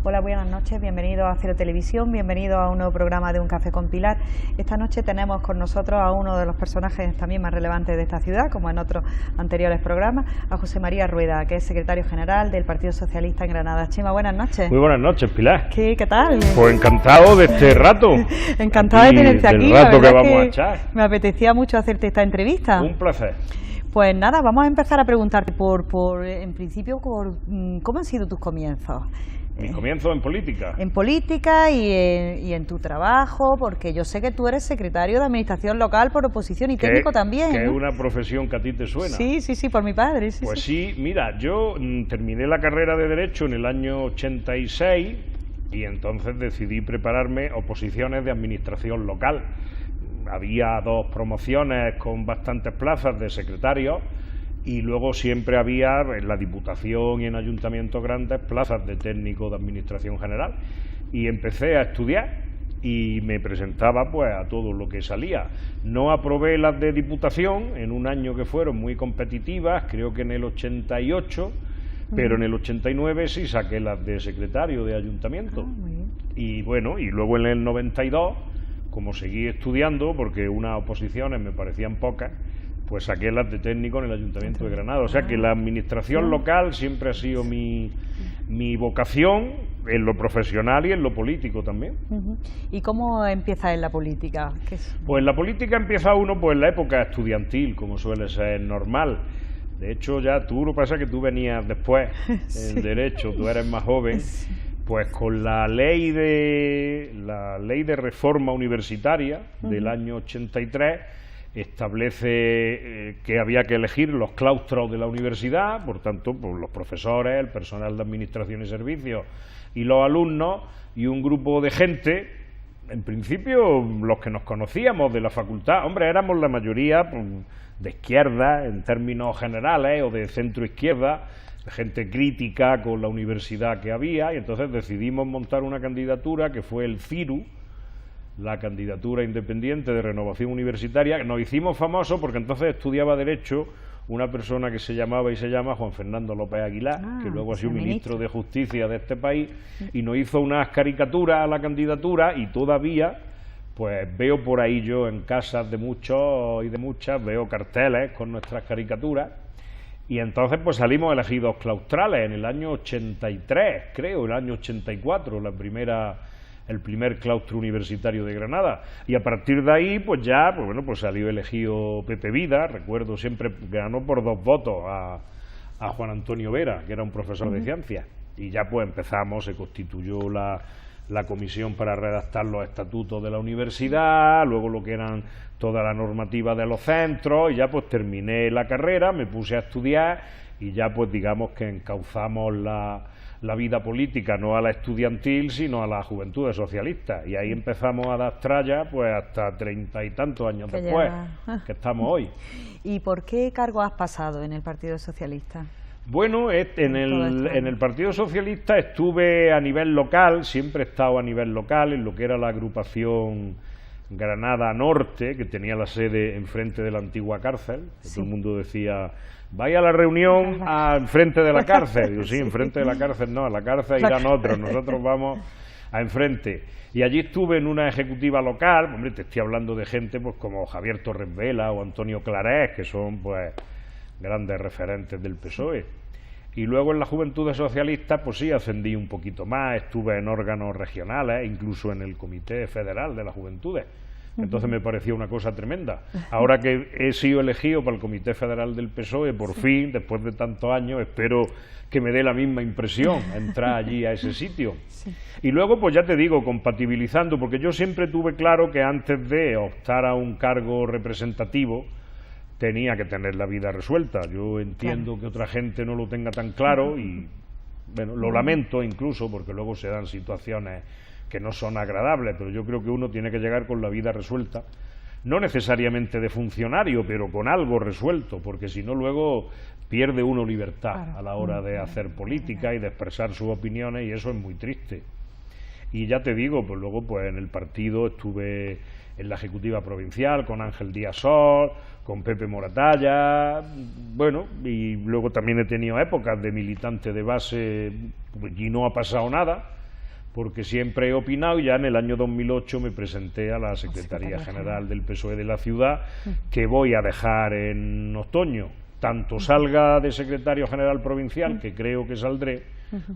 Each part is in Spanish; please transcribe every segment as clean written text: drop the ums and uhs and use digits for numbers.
Hola, buenas noches, bienvenidos a Cero Televisión, bienvenidos a un nuevo programa de Un Café con Pilar. Esta noche tenemos con nosotros a uno de los personajes también más relevantes de esta ciudad, como en otros anteriores programas, a José María Rueda, que es secretario general del Partido Socialista en Granada. Chema, buenas noches. Muy buenas noches, Pilar. ¿Qué tal? Pues encantado de este rato. Encantado de tenerte aquí. Del rato que vamos a echar. Me apetecía mucho hacerte esta entrevista. Un placer. Pues nada, vamos a empezar a preguntarte en principio, ¿cómo han sido tus comienzos? Mi comienzo en política. En política y en tu trabajo, porque yo sé que tú eres secretario de Administración Local por oposición y técnico también. Que ¿no? es una profesión que a ti te suena. Sí, por mi padre. Sí, pues sí, mira, yo terminé la carrera de Derecho en el año 86 y entonces decidí prepararme oposiciones de Administración Local. Había 2 promociones con bastantes plazas de secretarios y luego siempre había en la Diputación y en ayuntamientos grandes plazas de técnico de Administración General. Y empecé a estudiar y me presentaba pues a todo lo que salía. No aprobé las de Diputación en un año que fueron muy competitivas, creo que en el 88, pero en el 89 sí saqué las de secretario de ayuntamiento. Y bueno, y luego en el 92, como seguí estudiando, porque unas oposiciones me parecían pocas, pues saqué las de técnico en el Ayuntamiento de Granada. O sea que la administración local siempre ha sido mi vocación en lo profesional y en lo político también. ¿Y cómo empieza en la política? Pues en la política empieza uno pues en la época estudiantil, como suele ser normal. De hecho, ya tú, lo que pasa es que tú venías después en Derecho, tú eres más joven. Pues con la ley de reforma universitaria del año 83 establece que había que elegir los claustros de la universidad, por tanto, pues los profesores, el personal de administración y servicios y los alumnos, y un grupo de gente, en principio los que nos conocíamos de la facultad, hombre, éramos la mayoría pues, de izquierda en términos generales o de centro izquierda, gente crítica con la universidad que había, y entonces decidimos montar una candidatura que fue el CIRU, la candidatura independiente de renovación universitaria. Nos hicimos famosos porque entonces estudiaba Derecho una persona que se llamaba y se llama Juan Fernando López Aguilar, que luego ha sido ministro de Justicia de este país, y nos hizo unas caricaturas a la candidatura, y todavía pues veo por ahí yo en casas de muchos y de muchas, veo carteles con nuestras caricaturas. Y entonces pues salimos elegidos claustrales en el año 83, creo, el año 84, el primer claustro universitario de Granada. Y a partir de ahí pues ya, pues bueno, pues salió elegido Pepe Vida, recuerdo siempre, ganó por 2 votos a Juan Antonio Vera, que era un profesor de ciencias. Y ya pues empezamos, se constituyó la comisión para redactar los estatutos de la universidad, luego lo que eran toda la normativa de los centros, y ya pues terminé la carrera, me puse a estudiar y ya pues digamos que encauzamos la vida política, no a la estudiantil, sino a las juventudes socialistas, y ahí empezamos a dar tralla pues hasta 30 y tantos años después, que estamos hoy. ¿Y por qué cargo has pasado en el Partido Socialista? Bueno, en el Partido Socialista estuve a nivel local, siempre he estado a nivel local, en lo que era la agrupación Granada Norte, que tenía la sede enfrente de la antigua cárcel. Todo el mundo decía, vaya a la reunión enfrente de la cárcel. Digo, sí, enfrente de la cárcel no, a la cárcel irán otros, nosotros vamos a enfrente. Y allí estuve en una ejecutiva local, hombre, te estoy hablando de gente pues como Javier Torres Vela o Antonio Clarés, que son pues grandes referentes del PSOE. Y luego en la Juventudes Socialistas pues sí ascendí un poquito más, estuve en órganos regionales, incluso en el Comité Federal de las Juventudes. Entonces me pareció una cosa tremenda. Ahora que he sido elegido para el Comité Federal del PSOE, por fin, después de tantos años, espero que me dé la misma impresión entrar allí a ese sitio. Y luego, pues ya te digo, compatibilizando, porque yo siempre tuve claro que antes de optar a un cargo representativo, tenía que tener la vida resuelta. Yo entiendo que otra gente no lo tenga tan claro y, bueno, lo lamento incluso, porque luego se dan situaciones que no son agradables, pero yo creo que uno tiene que llegar con la vida resuelta, no necesariamente de funcionario, pero con algo resuelto, porque si no luego pierde uno libertad a la hora de hacer política y de expresar sus opiniones, y eso es muy triste. Y ya te digo, pues luego pues en el partido estuve en la Ejecutiva Provincial con Ángel Díaz Sor, con Pepe Moratalla, bueno, y luego también he tenido épocas de militante de base y no ha pasado nada. porque siempre he opinado, y ya en el año 2008 me presenté a la Secretaría General del PSOE de la ciudad, que voy a dejar en otoño. Tanto salga de secretario general provincial, que creo que saldré,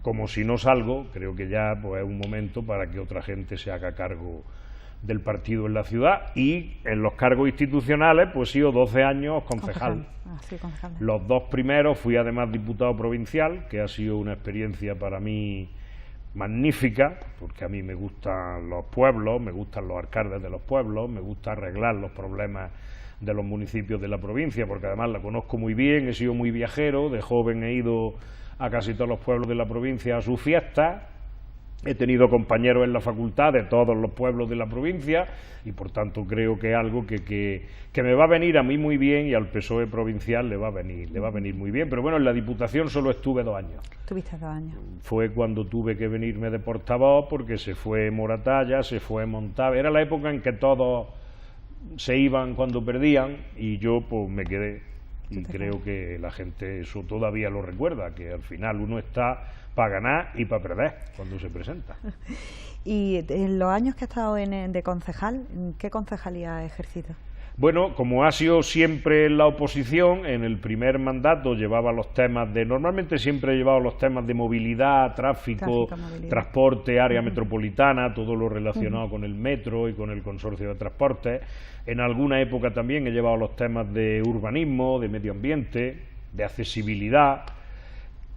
como si no salgo, creo que ya pues, es un momento para que otra gente se haga cargo del partido en la ciudad. Y en los cargos institucionales pues he sido 12 años concejal. Concejal. Los 2 primeros fui además diputado provincial, que ha sido una experiencia para mí magnífica, porque a mí me gustan los pueblos, me gustan los alcaldes de los pueblos, me gusta arreglar los problemas de los municipios de la provincia, porque además la conozco muy bien, he sido muy viajero, de joven he ido a casi todos los pueblos de la provincia a sus fiestas, he tenido compañeros en la facultad de todos los pueblos de la provincia, y por tanto creo que es algo que me va a venir a mí muy bien, y al PSOE provincial le va a venir muy bien. Pero bueno, en la Diputación solo estuve 2 años. ¿Tuviste 2 años? Fue cuando tuve que venirme de portavoz, porque se fue Moratalla, se fue Montave, era la época en que todos se iban cuando perdían, y yo pues me quedé, y creo que la gente eso todavía lo recuerda, que al final uno está para ganar y para perder cuando se presenta. Y en los años que has estado de concejal, ¿qué concejalía has ejercido? Bueno, como ha sido siempre en la oposición, en el primer mandato llevaba los temas normalmente siempre he llevado los temas de movilidad, tráfico, transporte, área metropolitana, todo lo relacionado con el metro y con el consorcio de transportes. En alguna época también he llevado los temas de urbanismo, de medio ambiente, de accesibilidad,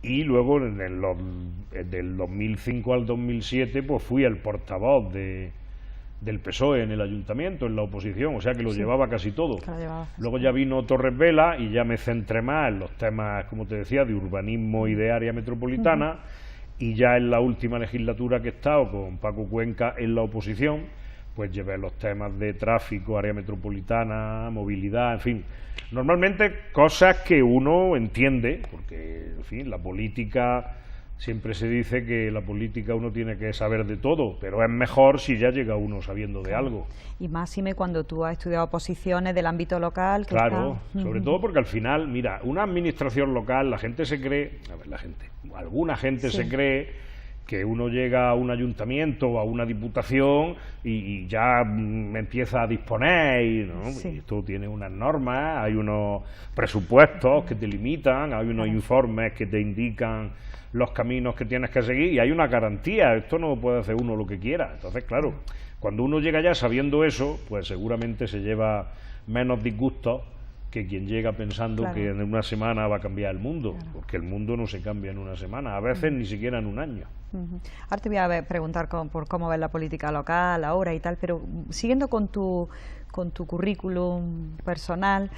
y luego del 2005 al 2007 pues fui el portavoz del PSOE en el ayuntamiento, en la oposición, o sea que lo llevaba casi todo. Luego ya vino Torres Vela y ya me centré más en los temas, como te decía, de urbanismo y de área metropolitana, y ya en la última legislatura que he estado con Paco Cuenca en la oposición, pues llevé los temas de tráfico, área metropolitana, movilidad, en fin, normalmente cosas que uno entiende, porque, en fin, la política... Siempre se dice que la política uno tiene que saber de todo, pero es mejor si ya llega uno sabiendo de algo. Y máxime cuando tú has estudiado posiciones del ámbito local. Claro, sobre todo porque al final, mira, una administración local, la gente se cree, alguna gente se cree que uno llega a un ayuntamiento o a una diputación y ya empieza a disponer, y esto tiene unas normas, hay unos presupuestos que te limitan, hay unos informes que te indican los caminos que tienes que seguir, y hay una garantía, esto no puede hacer uno lo que quiera. Entonces, claro, cuando uno llega ya sabiendo eso, pues seguramente se lleva menos disgustos que quien llega pensando que en una semana va a cambiar el mundo, porque el mundo no se cambia en una semana, a veces ni siquiera en un año. Ahora te voy a preguntar por cómo ves la política local ahora y tal, pero siguiendo con tu currículum personal,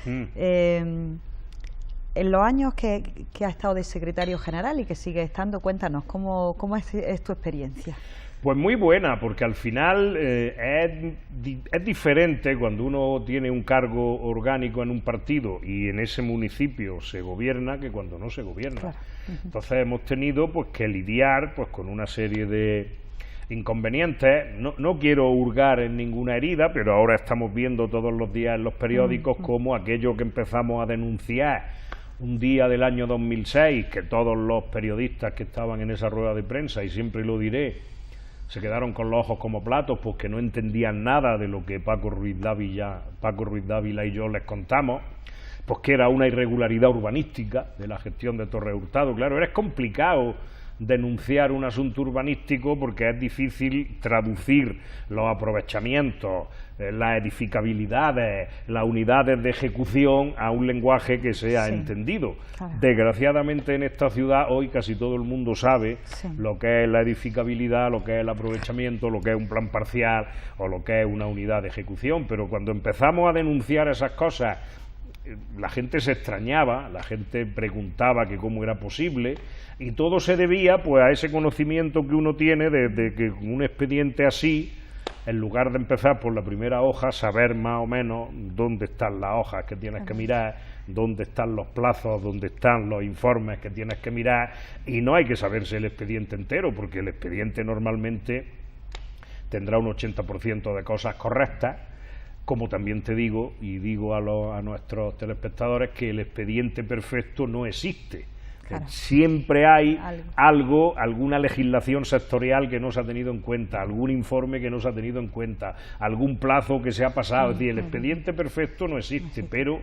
en los años que has estado de secretario general y que sigues estando, cuéntanos, ¿cómo es tu experiencia? Pues muy buena, porque al final es diferente cuando uno tiene un cargo orgánico en un partido y en ese municipio se gobierna que cuando no se gobierna. Claro. Entonces hemos tenido pues que lidiar pues con una serie de inconvenientes. No quiero hurgar en ninguna herida, pero ahora estamos viendo todos los días en los periódicos cómo aquello que empezamos a denunciar un día del año 2006, que todos los periodistas que estaban en esa rueda de prensa, y siempre lo diré, se quedaron con los ojos como platos porque no entendían nada de lo que Paco Ruiz Dávila y yo les contamos, pues que era una irregularidad urbanística de la gestión de Torres Hurtado. Claro, es complicado denunciar un asunto urbanístico porque es difícil traducir los aprovechamientos, las edificabilidades, las unidades de ejecución a un lenguaje que sea entendido. Claro. Desgraciadamente en esta ciudad hoy casi todo el mundo sabe lo que es la edificabilidad, lo que es el aprovechamiento, lo que es un plan parcial o lo que es una unidad de ejecución, pero cuando empezamos a denunciar esas cosas, la gente se extrañaba, la gente preguntaba que cómo era posible, y todo se debía pues a ese conocimiento que uno tiene de que un expediente así, en lugar de empezar por la primera hoja, saber más o menos dónde están las hojas que tienes que mirar, dónde están los plazos, dónde están los informes que tienes que mirar, y no hay que saberse el expediente entero, porque el expediente normalmente tendrá un 80% de cosas correctas, como también te digo, y digo a nuestros telespectadores, que el expediente perfecto no existe. Claro. Siempre hay alguna legislación sectorial que no se ha tenido en cuenta, algún informe que no se ha tenido en cuenta, algún plazo que se ha pasado. Es decir, el expediente perfecto no existe, pero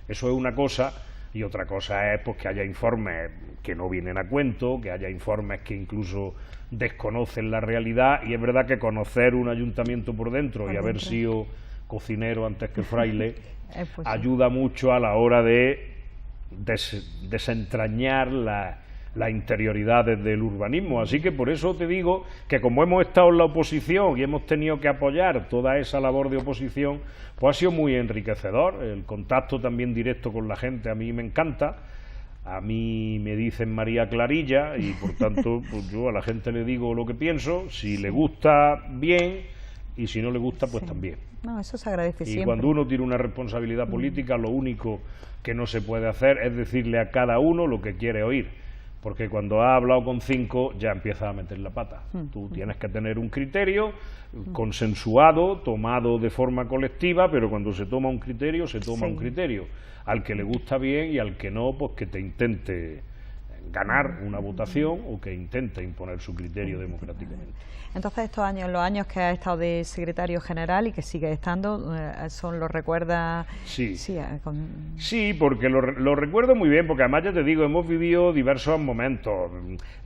eso es una cosa, y otra cosa es pues que haya informes que no vienen a cuento, que haya informes que incluso desconocen la realidad, y es verdad que conocer un ayuntamiento por dentro y haber sido cocinero antes que fraile ayuda mucho a la hora de desentrañar las interioridades del urbanismo. Así que por eso te digo que como hemos estado en la oposición y hemos tenido que apoyar toda esa labor de oposición, pues ha sido muy enriquecedor. El contacto también directo con la gente a mí me encanta. A mí me dicen María Clarilla y por tanto pues yo a la gente le digo lo que pienso, si le gusta bien y si no le gusta pues también. No, eso se agradece y siempre. Cuando uno tiene una responsabilidad política, lo único que no se puede hacer es decirle a cada uno lo que quiere oír, porque cuando ha hablado con 5 ya empieza a meter la pata. Tú tienes que tener un criterio consensuado, tomado de forma colectiva, pero cuando se toma un criterio, se toma un criterio. Al que le gusta bien y al que no, pues que te intente ganar una votación o que intente imponer su criterio democráticamente. Entonces estos años, los años que ha estado de secretario general y que sigue estando, ¿son los recuerdas? Sí, sí, porque lo recuerdo muy bien, porque además ya te digo, hemos vivido diversos momentos,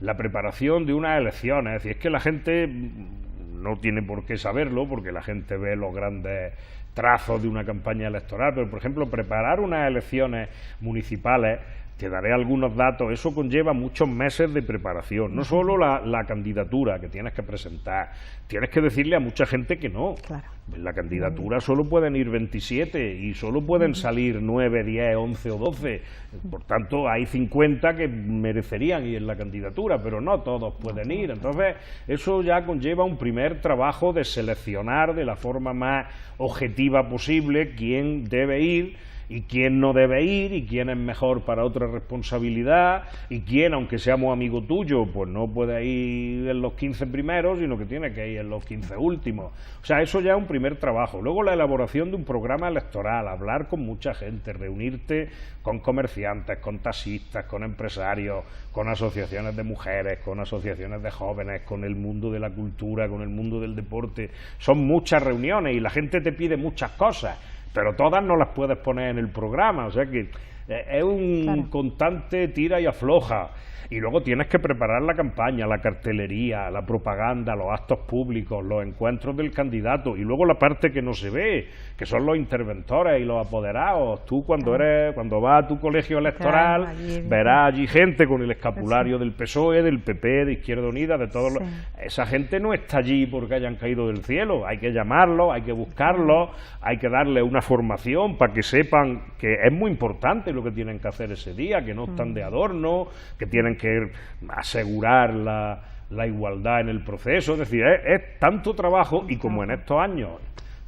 la preparación de unas elecciones, es decir, es que la gente no tiene por qué saberlo, porque la gente ve los grandes trazos de una campaña electoral, pero por ejemplo preparar unas elecciones municipales, te daré algunos datos, eso conlleva muchos meses de preparación, no solo la candidatura que tienes que presentar, tienes que decirle a mucha gente que no. Claro. En la candidatura solo pueden ir 27 y solo pueden salir 9, 10, 11 o 12, por tanto hay 50 que merecerían ir en la candidatura, pero no todos pueden ir, entonces eso ya conlleva un primer trabajo de seleccionar de la forma más objetiva posible quién debe ir y quién no debe ir, y quién es mejor para otra responsabilidad, y quién, aunque seamos amigo tuyo, pues no puede ir en los 15 primeros, sino que tiene que ir en los 15 últimos. O sea, eso ya es un primer trabajo. Luego la elaboración de un programa electoral, hablar con mucha gente, reunirte con comerciantes, con taxistas, con empresarios, con asociaciones de mujeres, con asociaciones de jóvenes, con el mundo de la cultura, con el mundo del deporte. Son muchas reuniones y la gente te pide muchas cosas, pero todas no las puedes poner en el programa, o sea que es un constante tira y afloja. Y luego tienes que preparar la campaña, la cartelería, la propaganda, los actos públicos, los encuentros del candidato, y luego la parte que no se ve, que son los interventores y los apoderados. Tú cuando vas a tu colegio electoral, verás allí gente con el escapulario del PSOE, del PP, de Izquierda Unida, de todos los... Esa gente no está allí porque hayan caído del cielo, hay que llamarlos, hay que buscarlos, hay que darle una formación para que sepan que es muy importante lo que tienen que hacer ese día, que no están de adorno, que tienen que asegurar la igualdad en el proceso. Es decir, es tanto trabajo, y como en estos años,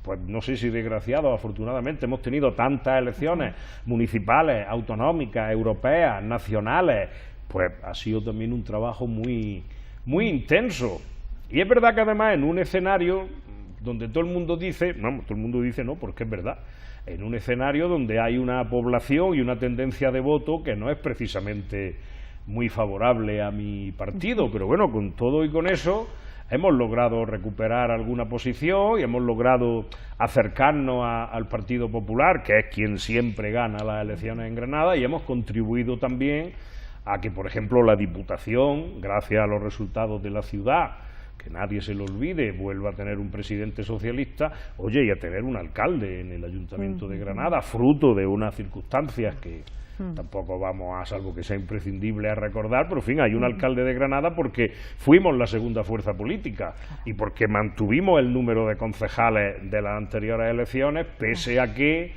pues no sé si desgraciados, afortunadamente hemos tenido tantas elecciones municipales, autonómicas, europeas, nacionales, pues ha sido también un trabajo muy, muy intenso. Y es verdad que además en un escenario donde todo el mundo dice, no, porque es verdad, en un escenario donde hay una población y una tendencia de voto que no es precisamente muy favorable a mi partido, pero bueno, con todo y con eso hemos logrado recuperar alguna posición y hemos logrado acercarnos al Partido Popular, que es quien siempre gana las elecciones en Granada, y hemos contribuido también a que, por ejemplo, la Diputación, gracias a los resultados de la ciudad, que nadie se lo olvide, vuelva a tener un presidente socialista, oye, y a tener un alcalde en el Ayuntamiento de Granada, fruto de unas circunstancias que tampoco vamos a, salvo que sea imprescindible, a recordar, pero en fin, hay un alcalde de Granada porque fuimos la segunda fuerza política y porque mantuvimos el número de concejales de las anteriores elecciones, pese a que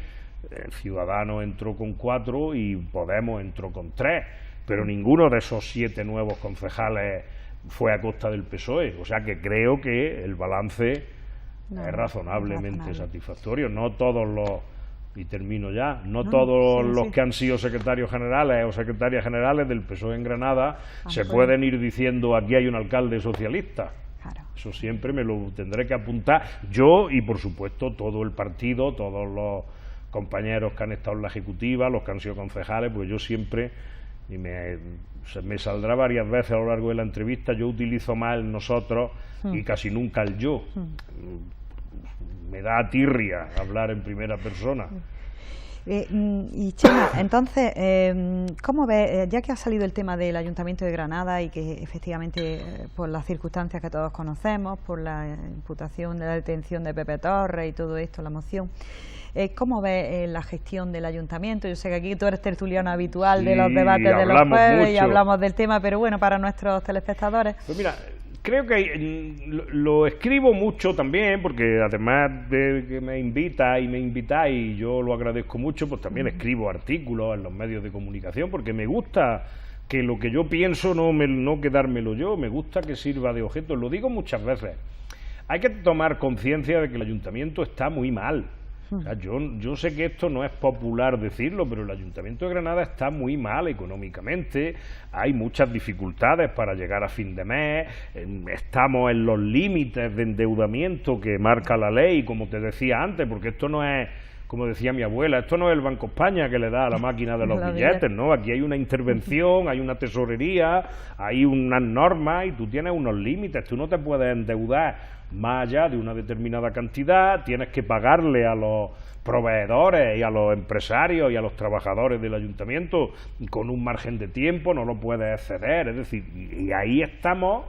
Ciudadanos entró con 4 y Podemos entró con 3, pero ninguno de esos 7 nuevos concejales fue a costa del PSOE, o sea que creo que el balance es razonablemente satisfactorio. No todos los... Y termino ya. No todos los que han sido secretarios generales o secretarias generales del PSOE en Granada se pueden ir diciendo aquí hay un alcalde socialista. Claro. Eso siempre me lo tendré que apuntar yo y, por supuesto, todo el partido, todos los compañeros que han estado en la ejecutiva, los que han sido concejales, pues yo siempre y me saldrá varias veces a lo largo de la entrevista, yo utilizo más el nosotros y casi nunca el yo. Me da tirria hablar en primera persona. Y Chema, entonces, ¿cómo ves, ya que ha salido el tema del Ayuntamiento de Granada y que efectivamente por las circunstancias que todos conocemos, por la imputación de la detención de Pepe Torres y todo esto, la moción, ¿cómo ves la gestión del Ayuntamiento? Yo sé que aquí tú eres tertuliano habitual de los debates de los jueves y hablamos del tema, pero bueno, para nuestros telespectadores. Pues mira, creo que lo escribo mucho también, porque además de que me invitáis, y yo lo agradezco mucho, pues también escribo artículos en los medios de comunicación, porque me gusta que lo que yo pienso no quedármelo yo, me gusta que sirva de objeto. Lo digo muchas veces, hay que tomar conciencia de que el Ayuntamiento está muy mal. O sea, yo sé que esto no es popular decirlo, pero el Ayuntamiento de Granada está muy mal económicamente, hay muchas dificultades para llegar a fin de mes, estamos en los límites de endeudamiento que marca la ley, como te decía antes, porque esto no es, como decía mi abuela, esto no es el Banco España que le da a la máquina de los billetes, ¿no? Aquí hay una intervención, hay una tesorería, hay unas normas y tú tienes unos límites, tú no te puedes endeudar más allá de una determinada cantidad, tienes que pagarle a los proveedores y a los empresarios y a los trabajadores del ayuntamiento con un margen de tiempo, no lo puedes exceder, es decir, y ahí estamos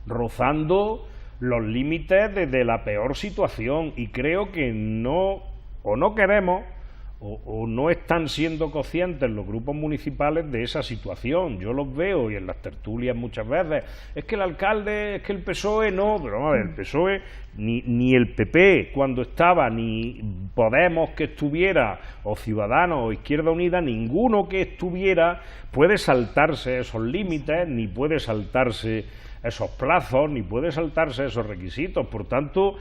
rozando los límites de la peor situación, y creo que no queremos o no están siendo conscientes los grupos municipales de esa situación. Yo los veo y en las tertulias muchas veces, es que el alcalde, es que el PSOE no, pero vamos a ver, el PSOE, ni el PP cuando estaba, ni Podemos que estuviera, o Ciudadanos o Izquierda Unida, ninguno que estuviera puede saltarse esos límites, ni puede saltarse esos plazos, ni puede saltarse esos requisitos. Por tanto,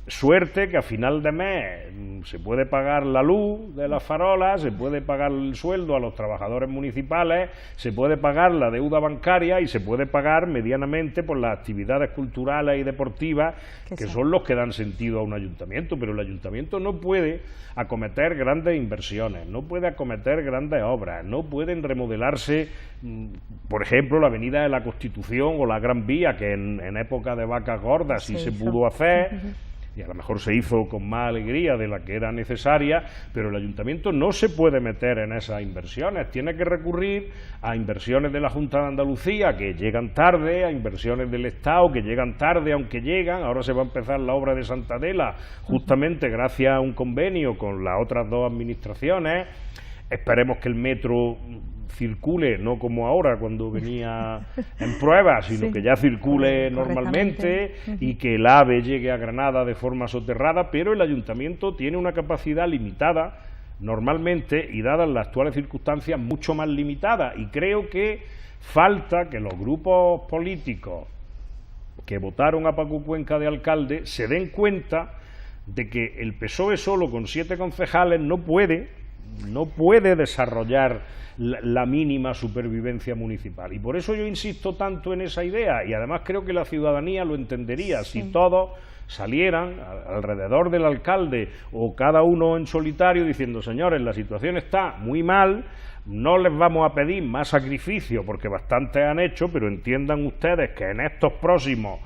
suerte que a final de mes se puede pagar la luz de las farolas, se puede pagar el sueldo a los trabajadores municipales, se puede pagar la deuda bancaria y se puede pagar medianamente por las actividades culturales y deportivas que son los que dan sentido a un ayuntamiento. Pero el ayuntamiento no puede acometer grandes inversiones, no puede acometer grandes obras, no pueden remodelarse, por ejemplo, la Avenida de la Constitución o la Gran Vía, que en época de vacas gordas sí se pudo hacer, y a lo mejor se hizo con más alegría de la que era necesaria, pero el ayuntamiento no se puede meter en esas inversiones, tiene que recurrir a inversiones de la Junta de Andalucía que llegan tarde, a inversiones del Estado que llegan tarde, aunque llegan. Ahora se va a empezar la obra de Santa Adela, justamente gracias a un convenio con las otras dos administraciones. Esperemos que el metro circule, no como ahora cuando venía en pruebas, sino que ya circule normalmente y que el AVE llegue a Granada de forma soterrada, pero el ayuntamiento tiene una capacidad limitada normalmente, y dadas las actuales circunstancias mucho más limitada, y creo que falta que los grupos políticos que votaron a Paco Cuenca de alcalde se den cuenta de que el PSOE solo con 7 concejales no puede desarrollar la mínima supervivencia municipal, y por eso yo insisto tanto en esa idea, y además creo que la ciudadanía lo entendería si todos salieran alrededor del alcalde o cada uno en solitario diciendo: señores, la situación está muy mal, no les vamos a pedir más sacrificio porque bastante han hecho, pero entiendan ustedes que en estos próximos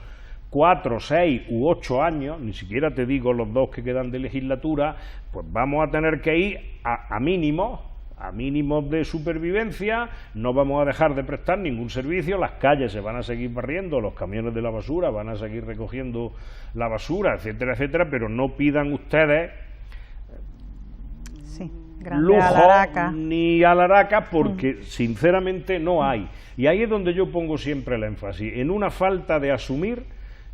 4, 6 u 8 años, ni siquiera te digo los 2 que quedan de legislatura, pues vamos a tener que ir a mínimos de supervivencia, no vamos a dejar de prestar ningún servicio, las calles se van a seguir barriendo, los camiones de la basura van a seguir recogiendo la basura, etcétera, etcétera, pero no pidan ustedes lujo ni alaracas, porque sinceramente no hay. Y ahí es donde yo pongo siempre el énfasis, en una falta de asumir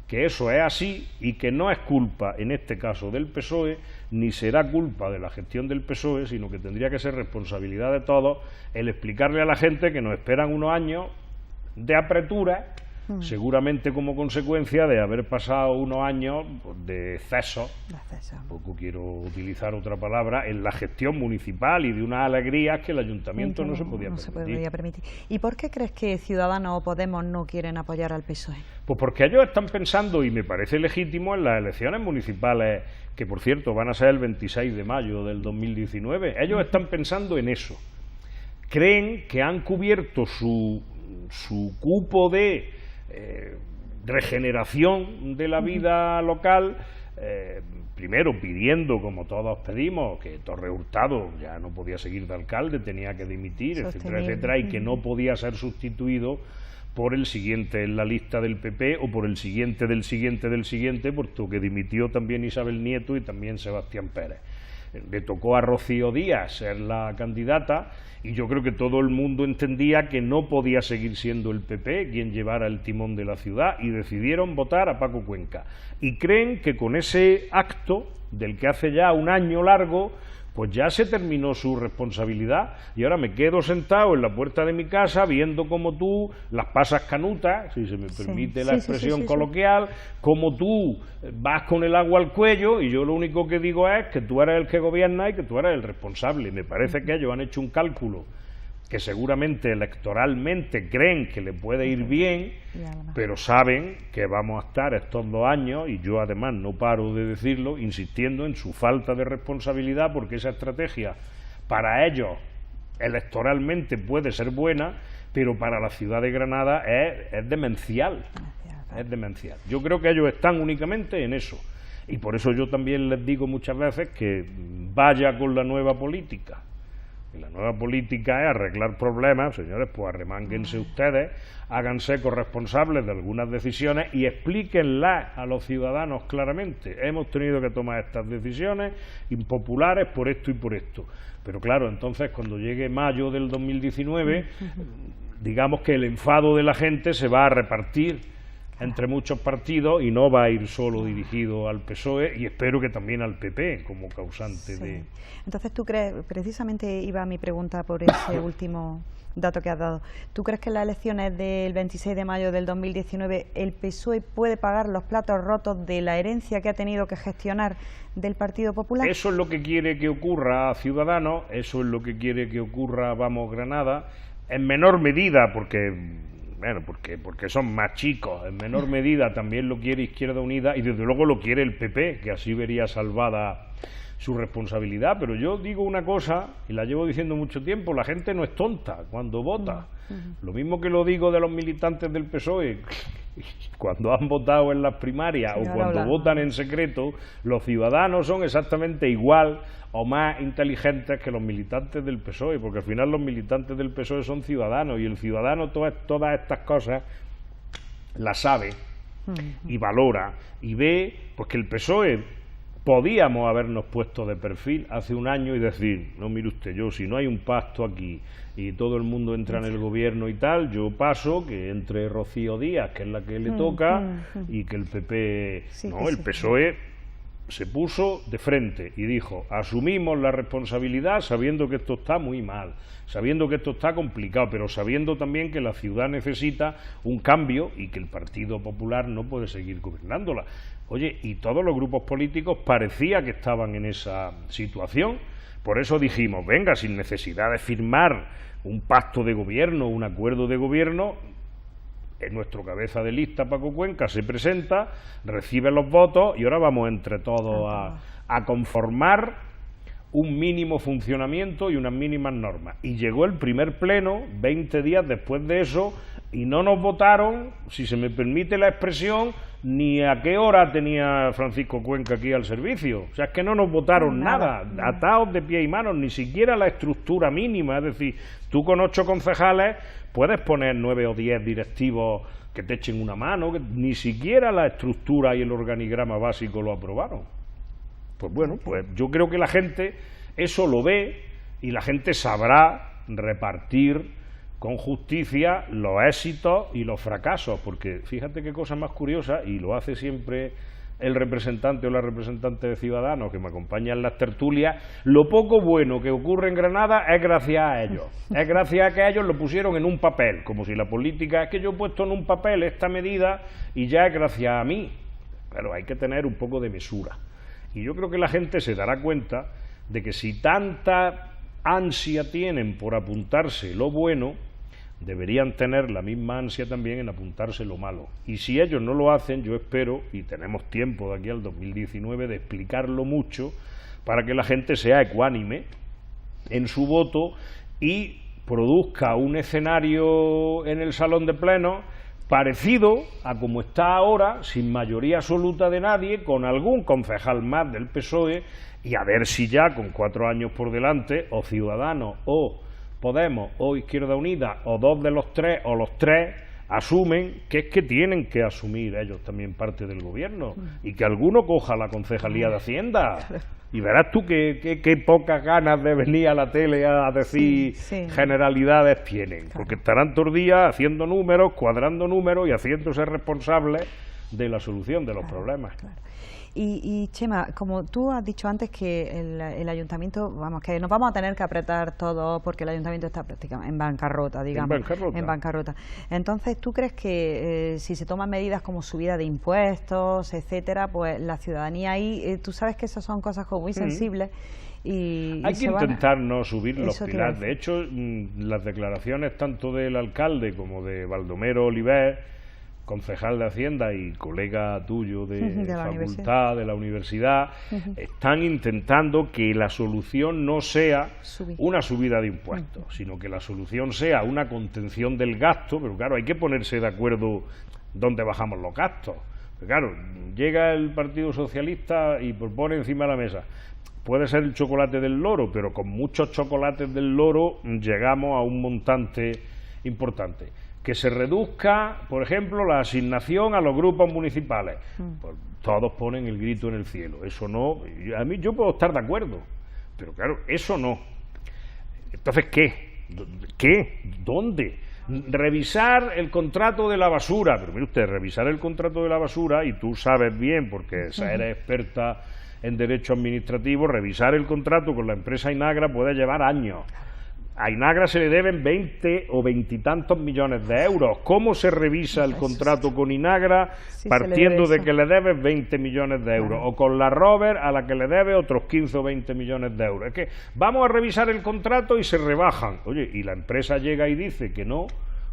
que eso es así y que no es culpa, en este caso, del PSOE, ni será culpa de la gestión del PSOE, sino que tendría que ser responsabilidad de todos el explicarle a la gente que nos esperan unos años de apretura, seguramente como consecuencia de haber pasado unos años de exceso, tampoco quiero utilizar otra palabra, en la gestión municipal, y de unas alegrías que el ayuntamiento no se podía permitir. ¿Y por qué crees que Ciudadanos o Podemos no quieren apoyar al PSOE? Pues porque ellos están pensando, y me parece legítimo, en las elecciones municipales, que por cierto van a ser el 26 de mayo del 2019, ellos están pensando en eso, creen que han cubierto su cupo de regeneración de la vida local, primero pidiendo, como todos pedimos, que Torres Hurtado ya no podía seguir de alcalde, tenía que dimitir, etcétera, etcétera, y que no podía ser sustituido por el siguiente en la lista del PP o por el siguiente del siguiente del siguiente, puesto que dimitió también Isabel Nieto y también Sebastián Pérez. Le tocó a Rocío Díaz ser la candidata y yo creo que todo el mundo entendía que no podía seguir siendo el PP quien llevara el timón de la ciudad y decidieron votar a Paco Cuenca. Y creen que con ese acto, del que hace ya un año largo, pues ya se terminó su responsabilidad y ahora me quedo sentado en la puerta de mi casa viendo cómo tú las pasas canutas, si se me permite la expresión coloquial, cómo tú vas con el agua al cuello y yo lo único que digo es que tú eres el que gobierna y que tú eres el responsable. Me parece que ellos han hecho un cálculo que seguramente electoralmente creen que le puede ir bien, pero saben que vamos a estar estos 2 años, y yo además no paro de decirlo, insistiendo en su falta de responsabilidad, porque esa estrategia para ellos electoralmente puede ser buena, pero para la ciudad de Granada es demencial. Es demencial. Yo creo que ellos están únicamente en eso, y por eso yo también les digo muchas veces que vaya con la nueva política. Y la nueva política es arreglar problemas, señores, pues arremánguense ustedes, háganse corresponsables de algunas decisiones y explíquenlas a los ciudadanos claramente. Hemos tenido que tomar estas decisiones impopulares por esto y por esto. Pero claro, entonces cuando llegue mayo del 2019, digamos que el enfado de la gente se va a repartir entre muchos partidos y no va a ir solo dirigido al PSOE, y espero que también al PP como causante de... Entonces tú crees, precisamente iba mi pregunta por ese último dato que has dado, ¿tú crees que en las elecciones del 26 de mayo del 2019 el PSOE puede pagar los platos rotos de la herencia que ha tenido que gestionar del Partido Popular? Eso es lo que quiere que ocurra a Ciudadanos, eso es lo que quiere que ocurra a Vamos Granada, en menor medida porque son más chicos, en menor medida también lo quiere Izquierda Unida y desde luego lo quiere el PP, que así vería salvada su responsabilidad. Pero yo digo una cosa, y la llevo diciendo mucho tiempo, la gente no es tonta cuando vota. Lo mismo que lo digo de los militantes del PSOE, cuando han votado en las primarias o cuando votan en secreto, los ciudadanos son exactamente igual o más inteligentes que los militantes del PSOE, porque al final los militantes del PSOE son ciudadanos y el ciudadano todas estas cosas las sabe y valora y ve pues que el PSOE podíamos habernos puesto de perfil hace un año y decir, no, mire usted, yo si no hay un pacto aquí y todo el mundo entra en el gobierno y tal, yo paso que entre Rocío Díaz, que es la que le toca, y que el PP... el PSOE se puso de frente y dijo, asumimos la responsabilidad sabiendo que esto está muy mal, sabiendo que esto está complicado, pero sabiendo también que la ciudad necesita un cambio y que el Partido Popular no puede seguir gobernándola. Oye, y todos los grupos políticos parecía que estaban en esa situación, por eso dijimos, venga, sin necesidad de firmar un pacto de gobierno, un acuerdo de gobierno, nuestro cabeza de lista, Paco Cuenca, se presenta, recibe los votos y ahora vamos entre todos a conformar un mínimo funcionamiento y unas mínimas normas. Y llegó el primer pleno, 20 días después de eso, y no nos votaron, si se me permite la expresión, ni a qué hora tenía Francisco Cuenca aquí al servicio. O sea, es que no nos votaron nada, atados de pie y manos, ni siquiera la estructura mínima. Es decir, tú con 8 concejales puedes poner 9 o 10 directivos que te echen una mano, que ni siquiera la estructura y el organigrama básico lo aprobaron. Pues bueno, pues yo creo que la gente eso lo ve y la gente sabrá repartir con justicia los éxitos y los fracasos, porque fíjate qué cosa más curiosa, y lo hace siempre el representante o la representante de Ciudadanos que me acompaña en las tertulias, lo poco bueno que ocurre en Granada es gracias a ellos, es gracias a que ellos lo pusieron en un papel, como si la política es que yo he puesto en un papel esta medida y ya es gracias a mí. Pero hay que tener un poco de mesura, y yo creo que la gente se dará cuenta de que si tanta ansia tienen por apuntarse lo bueno, deberían tener la misma ansia también en apuntarse lo malo. Y si ellos no lo hacen, yo espero, y tenemos tiempo de aquí al 2019, de explicarlo mucho para que la gente sea ecuánime en su voto y produzca un escenario en el salón de pleno parecido a como está ahora, sin mayoría absoluta de nadie, con algún concejal más del PSOE, y a ver si ya con 4 años por delante, o Ciudadanos, o Podemos, o Izquierda Unida, o 2 de los 3, o los 3, asumen que es que tienen que asumir ellos también parte del gobierno, y que alguno coja la concejalía de Hacienda. Y verás tú qué pocas ganas de venir a la tele a decir generalidades tienen, porque estarán todos los días haciendo números, cuadrando números y haciéndose responsables de la solución de los problemas. Y Chema, como tú has dicho antes que el ayuntamiento, vamos, que nos vamos a tener que apretar todo porque el ayuntamiento está prácticamente en bancarrota, digamos. En bancarrota. Entonces, ¿tú crees que si se toman medidas como subida de impuestos, etcétera, pues la ciudadanía ahí, tú sabes que esas son cosas como muy sensibles? Hay que intentar no subir los pilares. De hecho, las declaraciones tanto del alcalde como de Baldomero Oliver, concejal de Hacienda y colega tuyo de facultad, de la universidad, están intentando que la solución no sea una subida de impuestos, sino que la solución sea una contención del gasto, pero claro, hay que ponerse de acuerdo dónde bajamos los gastos. Pero claro, llega el Partido Socialista y propone encima de la mesa, puede ser el chocolate del loro, pero con muchos chocolates del loro llegamos a un montante importante. Que se reduzca, por ejemplo, la asignación a los grupos municipales. Pues todos ponen el grito en el cielo. Eso no, yo puedo estar de acuerdo, pero claro, eso no. Entonces, ¿qué? ¿Dónde? Revisar el contrato de la basura. Pero mire usted, revisar el contrato de la basura, y tú sabes bien, porque eres experta en derecho administrativo, revisar el contrato con la empresa Inagra puede llevar años. A Inagra se le deben 20 o 20 y tantos millones de euros. ¿Cómo se revisa el contrato con Inagra partiendo de que le debes 20 millones de euros? O con la Rover, a la que le debe otros 15 o 20 millones de euros. Es que vamos a revisar el contrato y se rebajan. Oye, y la empresa llega y dice que no,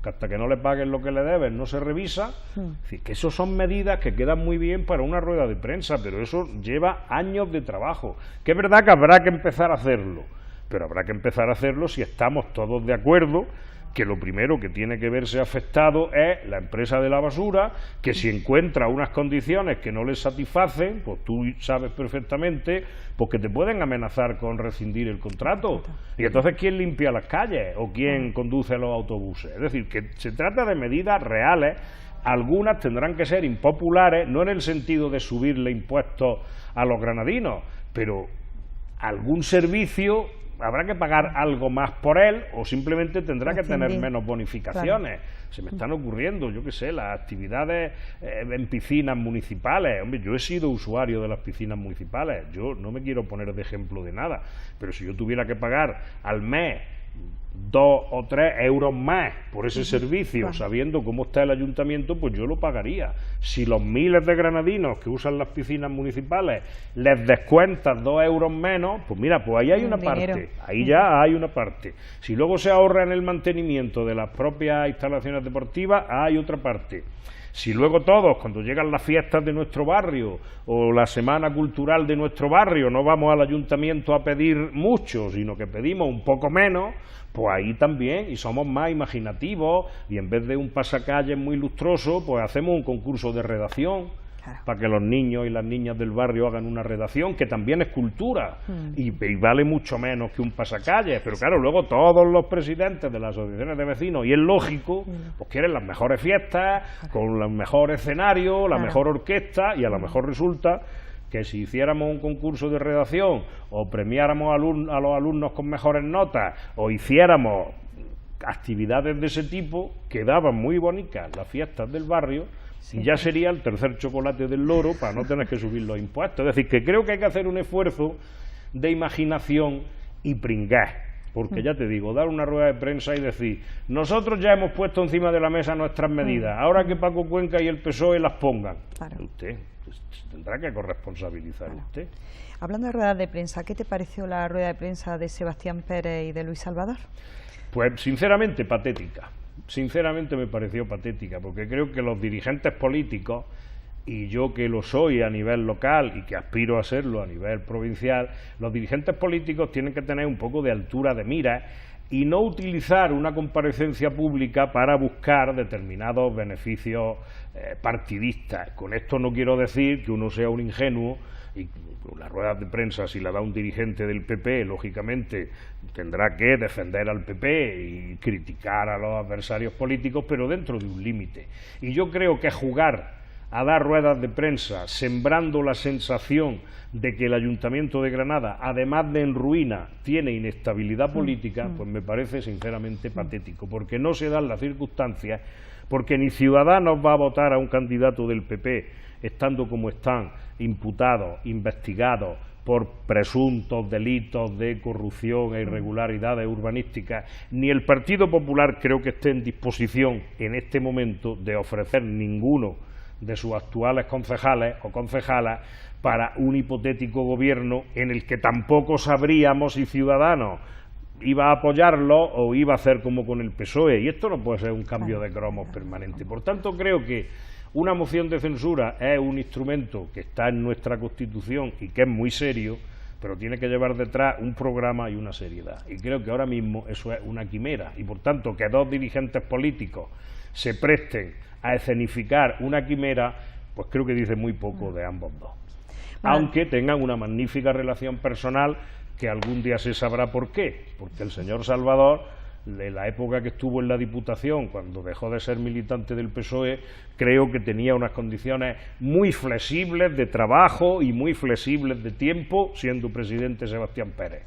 que hasta que no le paguen lo que le deben no se revisa. Es decir, que eso son medidas que quedan muy bien para una rueda de prensa, pero eso lleva años de trabajo. Que es verdad que habrá que empezar a hacerlo, pero habrá que empezar a hacerlo si estamos todos de acuerdo que lo primero que tiene que verse afectado es la empresa de la basura, que si encuentra unas condiciones que no les satisfacen, pues tú sabes perfectamente, pues que te pueden amenazar con rescindir el contrato. Y entonces, ¿quién limpia las calles o quién conduce los autobuses? Es decir, que se trata de medidas reales. Algunas tendrán que ser impopulares, no en el sentido de subirle impuestos a los granadinos, pero algún servicio habrá que pagar algo más por él, o simplemente tendrá que tener menos bonificaciones. Se me están ocurriendo, yo qué sé, las actividades en piscinas municipales. Hombre, yo he sido usuario de las piscinas municipales, yo no me quiero poner de ejemplo de nada, pero si yo tuviera que pagar al mes 2 o 3 euros más por ese servicio, sabiendo cómo está el ayuntamiento, pues yo lo pagaría. Si los miles de granadinos que usan las piscinas municipales les descuentas 2 euros menos, pues mira, pues ahí hay una parte, ahí ya hay una parte. Si luego se ahorra en el mantenimiento de las propias instalaciones deportivas, hay otra parte. Si luego todos, cuando llegan las fiestas de nuestro barrio o la semana cultural de nuestro barrio, no vamos al ayuntamiento a pedir mucho, sino que pedimos un poco menos, pues ahí también, y somos más imaginativos, y en vez de un pasacalles muy lustroso, pues hacemos un concurso de redacción, para que los niños y las niñas del barrio hagan una redacción, que también es cultura, y vale mucho menos que un pasacalles, pero claro, luego todos los presidentes de las asociaciones de vecinos, y es lógico, pues quieren las mejores fiestas, con los mejores escenarios, la mejor orquesta, y a lo mejor resulta que si hiciéramos un concurso de redacción, o premiáramos a los alumnos con mejores notas, o hiciéramos actividades de ese tipo, quedaban muy bonitas las fiestas del barrio, y ya sería el tercer chocolate del loro para no tener que subir los impuestos. Es decir, que creo que hay que hacer un esfuerzo de imaginación y pringar, porque ya te digo, dar una rueda de prensa y decir, nosotros ya hemos puesto encima de la mesa nuestras medidas, ahora que Paco Cuenca y el PSOE las pongan. Usted tendrá que corresponsabilizar usted. Hablando de ruedas de prensa, ¿qué te pareció la rueda de prensa de Sebastián Pérez y de Luis Salvador? Pues sinceramente patética. Sinceramente me pareció patética, porque creo que los dirigentes políticos, y yo que lo soy a nivel local y que aspiro a serlo a nivel provincial, los dirigentes políticos tienen que tener un poco de altura de mira y no utilizar una comparecencia pública para buscar determinados beneficios partidistas. Con esto no quiero decir que uno sea un ingenuo y las ruedas de prensa, si la da un dirigente del PP, lógicamente tendrá que defender al PP y criticar a los adversarios políticos, pero dentro de un límite. Y yo creo que jugar a dar ruedas de prensa sembrando la sensación de que el Ayuntamiento de Granada, además de en ruina, tiene inestabilidad política, pues me parece sinceramente patético, porque no se dan las circunstancias, porque ni Ciudadanos va a votar a un candidato del PP, estando como están, imputados, investigados por presuntos delitos de corrupción e irregularidades urbanísticas, ni el Partido Popular creo que esté en disposición en este momento de ofrecer ninguno de sus actuales concejales o concejalas para un hipotético gobierno en el que tampoco sabríamos si Ciudadanos iba a apoyarlo o iba a hacer como con el PSOE, y esto no puede ser un cambio de cromos permanente. Por tanto, creo que una moción de censura es un instrumento que está en nuestra Constitución y que es muy serio, pero tiene que llevar detrás un programa y una seriedad. Y creo que ahora mismo eso es una quimera, y por tanto que dos dirigentes políticos se presten a escenificar una quimera, pues creo que dice muy poco de ambos dos. Aunque tengan una magnífica relación personal, que algún día se sabrá por qué, porque el señor Salvador, de la época que estuvo en la Diputación, cuando dejó de ser militante del PSOE, creo que tenía unas condiciones muy flexibles de trabajo y muy flexibles de tiempo, siendo presidente Sebastián Pérez.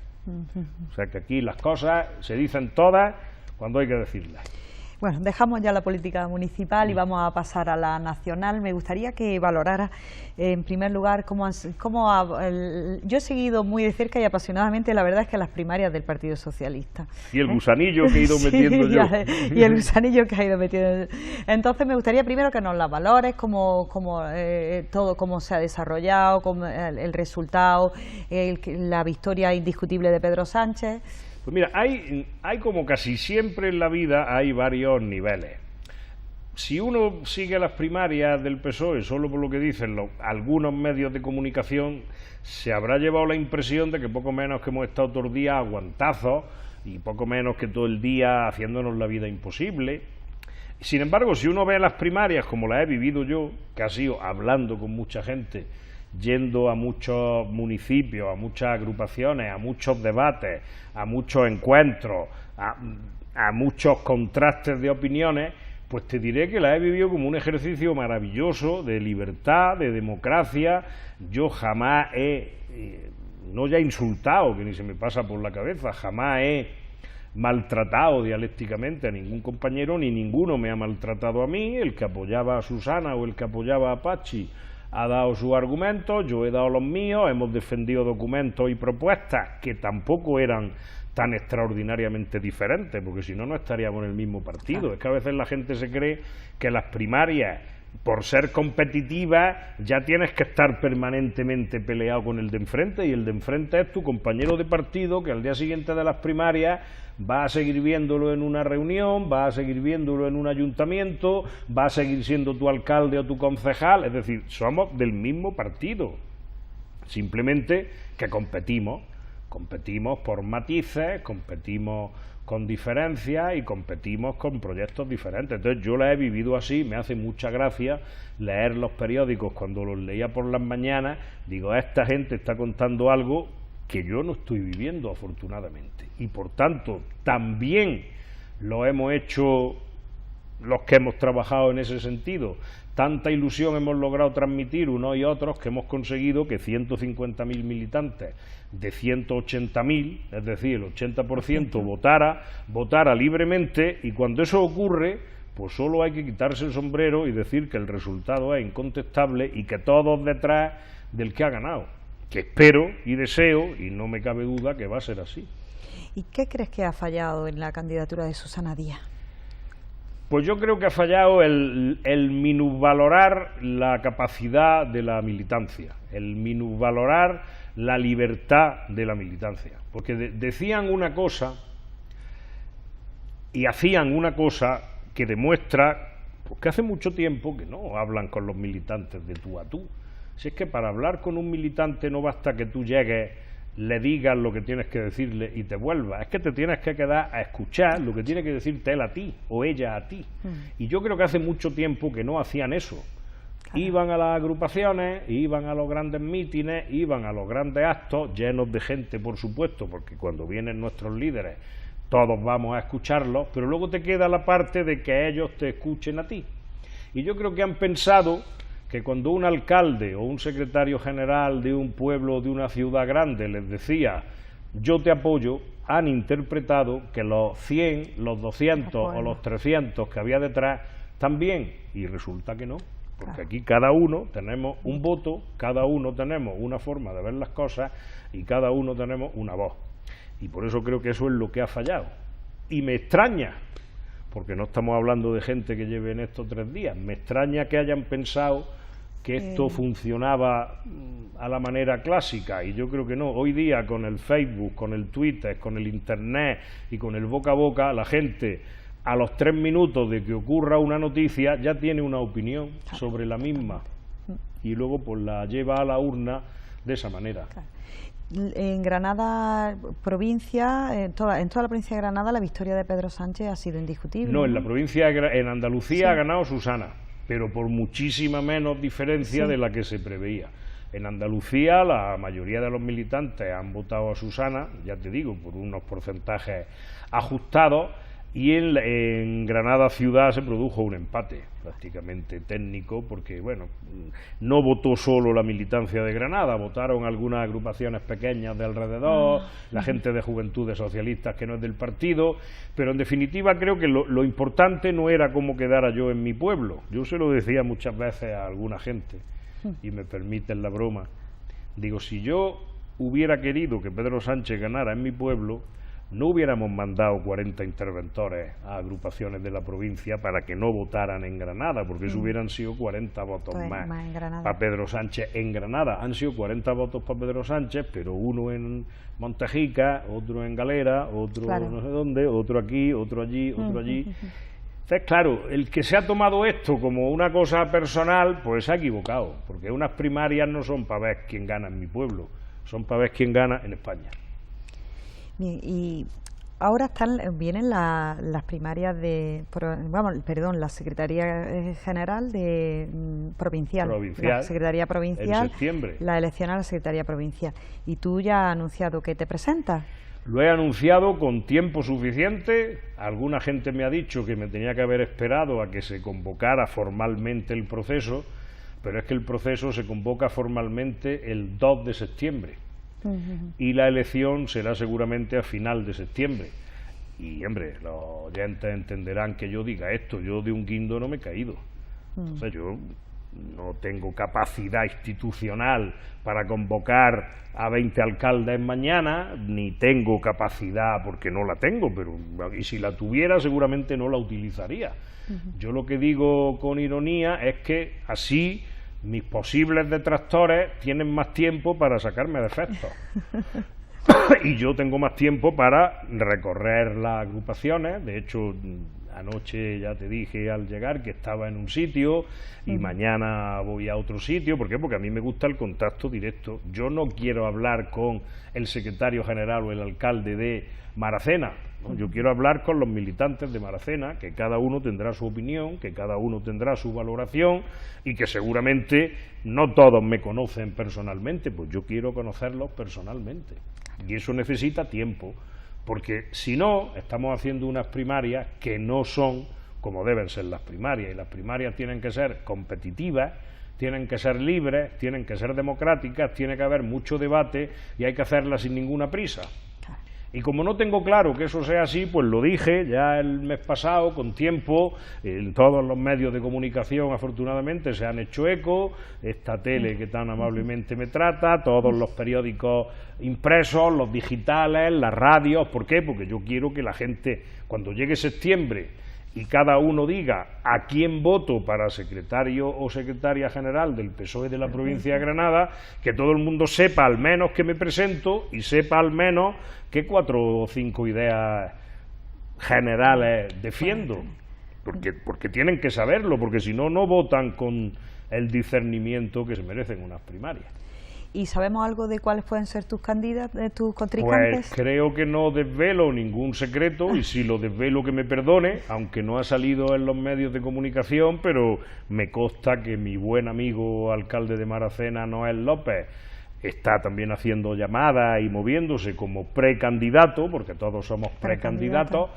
O sea que aquí las cosas se dicen todas cuando hay que decirlas. Bueno, dejamos ya la política municipal y vamos a pasar a la nacional. Me gustaría que valorara, en primer lugar, yo he seguido muy de cerca y apasionadamente, la verdad es que las primarias del Partido Socialista. Y el gusanillo que he ido metiendo yo. Y el gusanillo que ha ido metiendo. Entonces me gustaría primero que nos las valores, todo cómo se ha desarrollado, el resultado, la victoria indiscutible de Pedro Sánchez. Pues mira, hay como casi siempre en la vida, hay varios niveles. Si uno sigue las primarias del PSOE, solo por lo que dicen algunos medios de comunicación, se habrá llevado la impresión de que poco menos que hemos estado todo el día a guantazos y poco menos que todo el día haciéndonos la vida imposible. Sin embargo, si uno ve las primarias como las he vivido yo, que ha sido hablando con mucha gente, yendo a muchos municipios, a muchas agrupaciones, a muchos debates, a muchos encuentros, a muchos contrastes de opiniones, pues te diré que la he vivido como un ejercicio maravilloso de libertad, de democracia. Yo jamás no ya insultado, que ni se me pasa por la cabeza, jamás he maltratado dialécticamente a ningún compañero, ni ninguno me ha maltratado a mí. El que apoyaba a Susana o el que apoyaba a Pachi ha dado sus argumentos, yo he dado los míos, hemos defendido documentos y propuestas que tampoco eran tan extraordinariamente diferentes, porque si no, no estaríamos en el mismo partido. Claro. Es que a veces la gente se cree que las primarias, por ser competitivas, ya tienes que estar permanentemente peleado con el de enfrente, y el de enfrente es tu compañero de partido, que al día siguiente de las primarias va a seguir viéndolo en una reunión, va a seguir viéndolo en un ayuntamiento, va a seguir siendo tu alcalde o tu concejal. Es decir, somos del mismo partido, simplemente que competimos por matices, competimos con diferencias y competimos con proyectos diferentes. Entonces yo la he vivido así. Me hace mucha gracia leer los periódicos. Cuando los leía por las mañanas, digo, esta gente está contando algo que yo no estoy viviendo, afortunadamente, y por tanto también lo hemos hecho los que hemos trabajado en ese sentido. Tanta ilusión hemos logrado transmitir unos y otros que hemos conseguido que 150.000 militantes de 180.000, es decir, el 80% votara libremente, y cuando eso ocurre, pues solo hay que quitarse el sombrero y decir que el resultado es incontestable y que todos detrás del que ha ganado, que espero y deseo, y no me cabe duda que va a ser así. ¿Y qué crees que ha fallado en la candidatura de Susana Díaz? Pues yo creo que ha fallado el minusvalorar la capacidad de la militancia, el minusvalorar la libertad de la militancia, porque decían una cosa y hacían una cosa que demuestra pues, que hace mucho tiempo que no hablan con los militantes de tú a tú. Si es que para hablar con un militante no basta que tú llegues le digas lo que tienes que decirle y te vuelvas, es que te tienes que quedar a escuchar lo que tiene que decirte él a ti o ella a ti. Y yo creo que hace mucho tiempo que no hacían eso. Iban a las agrupaciones, iban a los grandes mítines, iban a los grandes actos, llenos de gente, por supuesto, porque cuando vienen nuestros líderes todos vamos a escucharlos, pero luego te queda la parte de que ellos te escuchen a ti. Y yo creo que han pensado que cuando un alcalde o un secretario general de un pueblo o de una ciudad grande les decía yo te apoyo, han interpretado que los 100, los 200 o los 300 que había detrás también, y resulta que no, porque aquí cada uno tenemos un voto, cada uno tenemos una forma de ver las cosas y cada uno tenemos una voz. Y por eso creo que eso es lo que ha fallado. Y me extraña, porque no estamos hablando de gente que lleve en estos 3 días, me extraña que hayan pensado que esto funcionaba a la manera clásica, y yo creo que no. Hoy día con el Facebook, con el Twitter, con el Internet y con el boca a boca, la gente a los 3 minutos de que ocurra una noticia ya tiene una opinión sobre la misma y luego pues la lleva a la urna de esa manera. En Granada, provincia, en toda la provincia de Granada, la victoria de Pedro Sánchez ha sido indiscutible. No, en la provincia, en Andalucía ha ganado Susana, pero por muchísima menos diferencia de la que se preveía. En Andalucía la mayoría de los militantes han votado a Susana, ya te digo, por unos porcentajes ajustados, y en Granada ciudad se produjo un empate prácticamente técnico, porque bueno, no votó solo la militancia de Granada, votaron algunas agrupaciones pequeñas de alrededor, la gente de Juventudes Socialistas que no es del partido, pero en definitiva creo que lo importante no era cómo quedara yo en mi pueblo. Yo se lo decía muchas veces a alguna gente, y me permiten la broma, digo, si yo hubiera querido que Pedro Sánchez ganara en mi pueblo, no hubiéramos mandado 40 interventores a agrupaciones de la provincia para que no votaran en Granada, porque eso hubieran sido 40 votos más para Pedro Sánchez en Granada. Han sido 40 votos para Pedro Sánchez, pero uno en Montejica, otro en Galera, otro no sé dónde, otro aquí, otro allí, otro allí. Entonces, claro, el que se ha tomado esto como una cosa personal, pues se ha equivocado, porque unas primarias no son para ver quién gana en mi pueblo, son para ver quién gana en España. Y ahora vienen las primarias la Secretaría General de Provincial, la Secretaría Provincial, en septiembre. La elección a la Secretaría Provincial. Y tú ya has anunciado que te presentas. Lo he anunciado con tiempo suficiente. Alguna gente me ha dicho que me tenía que haber esperado a que se convocara formalmente el proceso, pero es que el proceso se convoca formalmente el 2 de septiembre. Y la elección será seguramente a final de septiembre. Y, hombre, los oyentes entenderán que yo diga esto, yo de un guindo no me he caído. Entonces yo no tengo capacidad institucional para convocar a 20 alcaldes mañana, ni tengo capacidad, porque no la tengo, y si la tuviera seguramente no la utilizaría. Yo lo que digo con ironía es que así mis posibles detractores tienen más tiempo para sacarme defectos y yo tengo más tiempo para recorrer las agrupaciones. De hecho, anoche ya te dije al llegar que estaba en un sitio y mañana voy a otro sitio. ¿Por qué? Porque a mí me gusta el contacto directo. Yo no quiero hablar con el secretario general o el alcalde de Maracena, ¿no? Yo quiero hablar con los militantes de Maracena, que cada uno tendrá su opinión, que cada uno tendrá su valoración y que seguramente no todos me conocen personalmente, pues yo quiero conocerlos personalmente. Y eso necesita tiempo, porque si no, estamos haciendo unas primarias que no son como deben ser las primarias, y las primarias tienen que ser competitivas, tienen que ser libres, tienen que ser democráticas, tiene que haber mucho debate y hay que hacerlas sin ninguna prisa. Y como no tengo claro que eso sea así, pues lo dije ya el mes pasado, con tiempo, en todos los medios de comunicación afortunadamente se han hecho eco, esta tele que tan amablemente me trata, todos los periódicos impresos, los digitales, las radios. ¿Por qué? Porque yo quiero que la gente, cuando llegue septiembre y cada uno diga a quién voto para secretario o secretaria general del PSOE de la provincia de Granada, que todo el mundo sepa al menos que me presento y sepa al menos qué 4 o 5 ideas generales defiendo, porque tienen que saberlo, porque si no, no votan con el discernimiento que se merecen unas primarias. ¿Y sabemos algo de cuáles pueden ser tus contrincantes? Pues creo que no desvelo ningún secreto, y si lo desvelo que me perdone, aunque no ha salido en los medios de comunicación, pero me consta que mi buen amigo alcalde de Maracena, Noel López, está también haciendo llamadas y moviéndose como precandidato, porque todos somos precandidatos.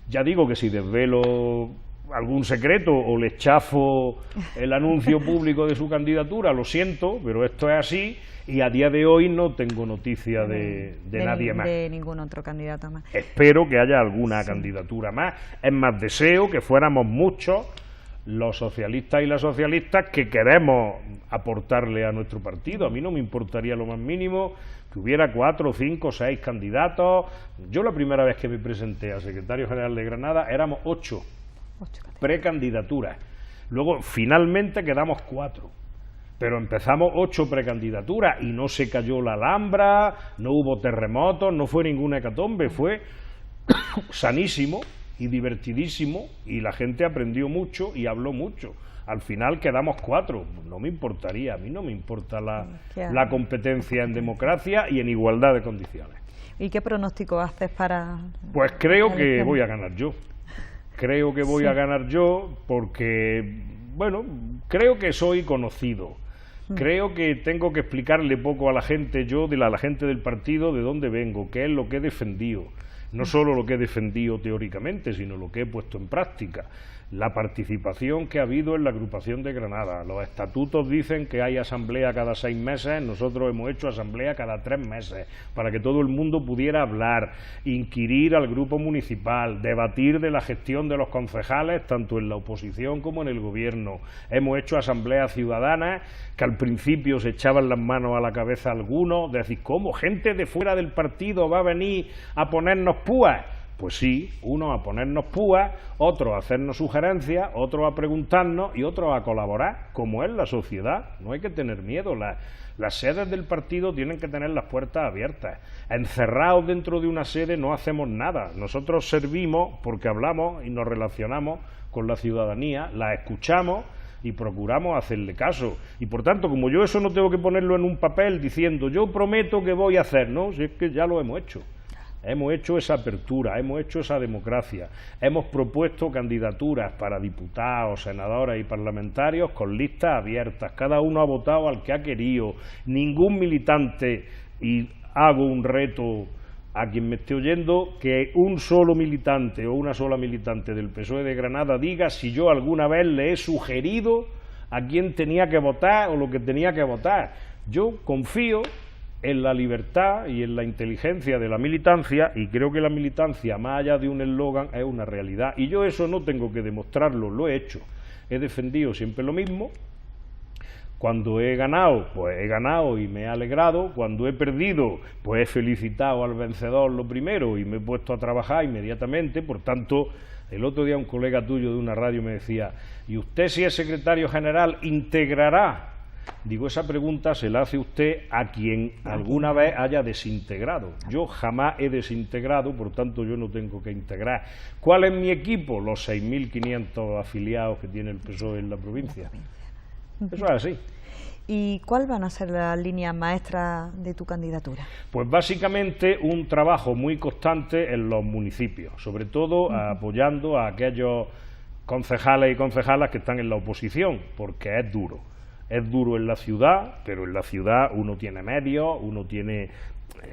Ya digo que si desvelo algún secreto o le chafo el anuncio público de su candidatura, lo siento, pero esto es así, y a día de hoy no tengo noticia de nadie más. De ningún otro candidato más. Espero que haya alguna candidatura más. Es más, deseo que fuéramos muchos los socialistas y las socialistas que queremos aportarle a nuestro partido. A mí no me importaría lo más mínimo que hubiera 4, 5, 6 candidatos. Yo la primera vez que me presenté a secretario general de Granada éramos 8 precandidaturas. Luego finalmente quedamos 4. Pero empezamos 8 precandidaturas y no se cayó la Alhambra, no hubo terremotos, no fue ninguna hecatombe, fue sanísimo y divertidísimo, y la gente aprendió mucho y habló mucho. Al final quedamos 4, no me importaría, a mí no me importa la competencia en democracia y en igualdad de condiciones. ¿Y qué pronóstico haces para...? Pues creo que voy a ganar yo. Creo que voy a ganar yo porque, bueno, creo que soy conocido. Creo que tengo que explicarle poco a la gente, a la gente del partido, de dónde vengo, qué es lo que he defendido. No solo lo que he defendido teóricamente, sino lo que he puesto en práctica. La participación que ha habido en la agrupación de Granada. Los estatutos dicen que hay asamblea cada 6 meses, nosotros hemos hecho asamblea cada 3 meses, para que todo el mundo pudiera hablar, inquirir al grupo municipal, debatir de la gestión de los concejales, tanto en la oposición como en el gobierno. Hemos hecho asambleas ciudadanas, que al principio se echaban las manos a la cabeza algunos, de decir, ¿cómo gente de fuera del partido va a venir a ponernos púas? Pues sí, unos a ponernos púas, otros a hacernos sugerencias, otros a preguntarnos y otros a colaborar, como es la sociedad. No hay que tener miedo, las sedes del partido tienen que tener las puertas abiertas. Encerrados dentro de una sede no hacemos nada. Nosotros servimos porque hablamos y nos relacionamos con la ciudadanía, la escuchamos y procuramos hacerle caso. Y por tanto, como yo eso no tengo que ponerlo en un papel diciendo yo prometo que voy a hacer, no, si es que ya lo hemos hecho. Hemos hecho esa apertura, hemos hecho esa democracia, hemos propuesto candidaturas para diputados, senadores y parlamentarios con listas abiertas, cada uno ha votado al que ha querido, ningún militante, y hago un reto a quien me esté oyendo, que un solo militante o una sola militante del PSOE de Granada diga si yo alguna vez le he sugerido a quién tenía que votar o lo que tenía que votar. Yo confío en la libertad y en la inteligencia de la militancia, y creo que la militancia, más allá de un eslogan, es una realidad. Y yo eso no tengo que demostrarlo, lo he hecho. He defendido siempre lo mismo. Cuando he ganado, pues he ganado y me he alegrado. Cuando he perdido, pues he felicitado al vencedor lo primero y me he puesto a trabajar inmediatamente. Por tanto, el otro día un colega tuyo de una radio me decía, ¿y usted, si es secretario general, integrará? Digo, esa pregunta se la hace usted a quien alguna vez haya desintegrado. Yo jamás he desintegrado, por tanto yo no tengo que integrar. ¿Cuál es mi equipo? Los 6.500 afiliados que tiene el PSOE en la provincia. Eso es así. ¿Y cuál van a ser las líneas maestras de tu candidatura? Pues básicamente un trabajo muy constante en los municipios, sobre todo apoyando a aquellos concejales y concejalas que están en la oposición, porque es duro. Es duro en la ciudad, pero en la ciudad uno tiene medios, uno tiene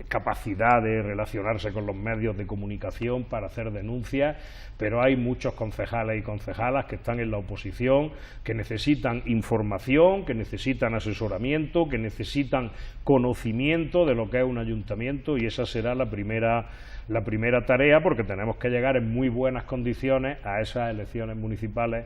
capacidad de relacionarse con los medios de comunicación para hacer denuncias, pero hay muchos concejales y concejalas que están en la oposición, que necesitan información, que necesitan asesoramiento, que necesitan conocimiento de lo que es un ayuntamiento, y esa será la primera tarea, porque tenemos que llegar en muy buenas condiciones a esas elecciones municipales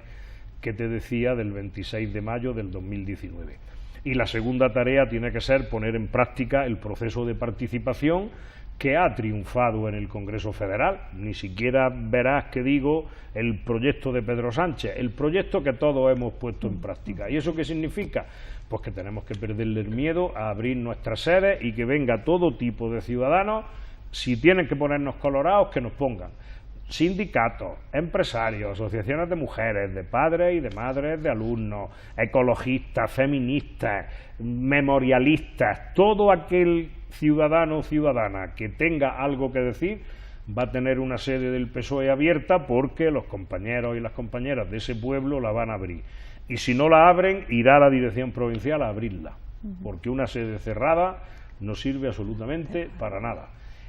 que te decía del 26 de mayo del 2019. Y la segunda tarea tiene que ser poner en práctica el proceso de participación que ha triunfado en el Congreso Federal. Ni siquiera verás que digo el proyecto de Pedro Sánchez, el proyecto que todos hemos puesto en práctica. ¿Y eso qué significa? Pues que tenemos que perderle el miedo a abrir nuestras sedes y que venga todo tipo de ciudadanos. Si tienen que ponernos colorados, que nos pongan. sindicatos, empresarios, asociaciones de mujeres, de padres y de madres de alumnos, ecologistas, feministas, memorialistas, todo aquel ciudadano o ciudadana que tenga algo que decir va a tener una sede del PSOE abierta, porque los compañeros y las compañeras de ese pueblo la van a abrir. Y si no la abren, irá a la dirección provincial a abrirla, porque una sede cerrada no sirve absolutamente para nada.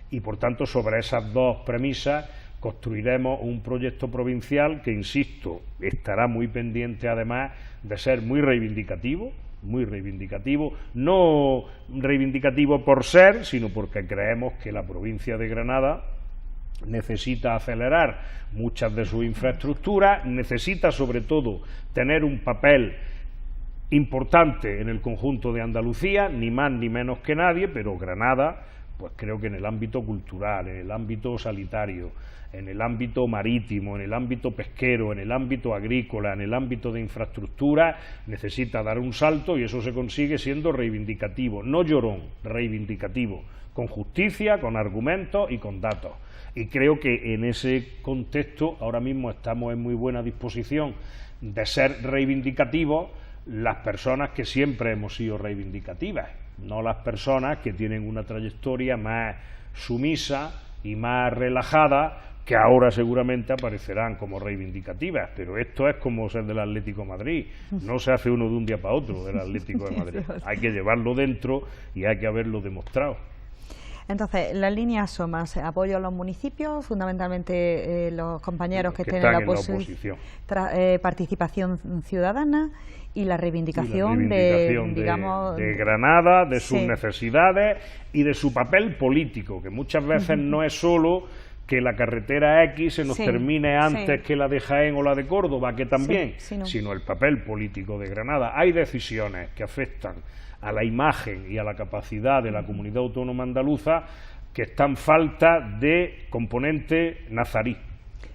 Y por tanto, sobre esas dos premisas construiremos un proyecto provincial que, insisto, estará muy pendiente además de ser muy reivindicativo, no reivindicativo por ser, sino porque creemos que la provincia de Granada necesita acelerar muchas de sus infraestructuras, necesita sobre todo tener un papel importante en el conjunto de Andalucía, ni más ni menos que nadie, pero Granada, pues creo que en el ámbito cultural, en el ámbito sanitario, en el ámbito marítimo, en el ámbito pesquero, en el ámbito agrícola, en el ámbito de infraestructura, necesita dar un salto, y eso se consigue siendo reivindicativo, no llorón, reivindicativo, con justicia, con argumentos y con datos. Y creo que en ese contexto ahora mismo estamos en muy buena disposición de ser reivindicativos las personas que siempre hemos sido reivindicativas, no las personas que tienen una trayectoria más sumisa y más relajada, que ahora seguramente aparecerán como reivindicativas, pero esto es como ser del Atlético de Madrid, no se hace uno de un día para otro del Atlético de Madrid, hay que llevarlo dentro y hay que haberlo demostrado. Entonces, las líneas son más apoyo a los municipios, fundamentalmente los compañeros que estén en la oposición, participación ciudadana y la reivindicación, de Granada, de sus necesidades y de su papel político, que muchas veces no es solo que la carretera X se nos termine antes que la de Jaén o la de Córdoba, que también, sino el papel político de Granada. Hay decisiones que afectan a la imagen y a la capacidad de la comunidad autónoma andaluza que están falta de componente nazarí.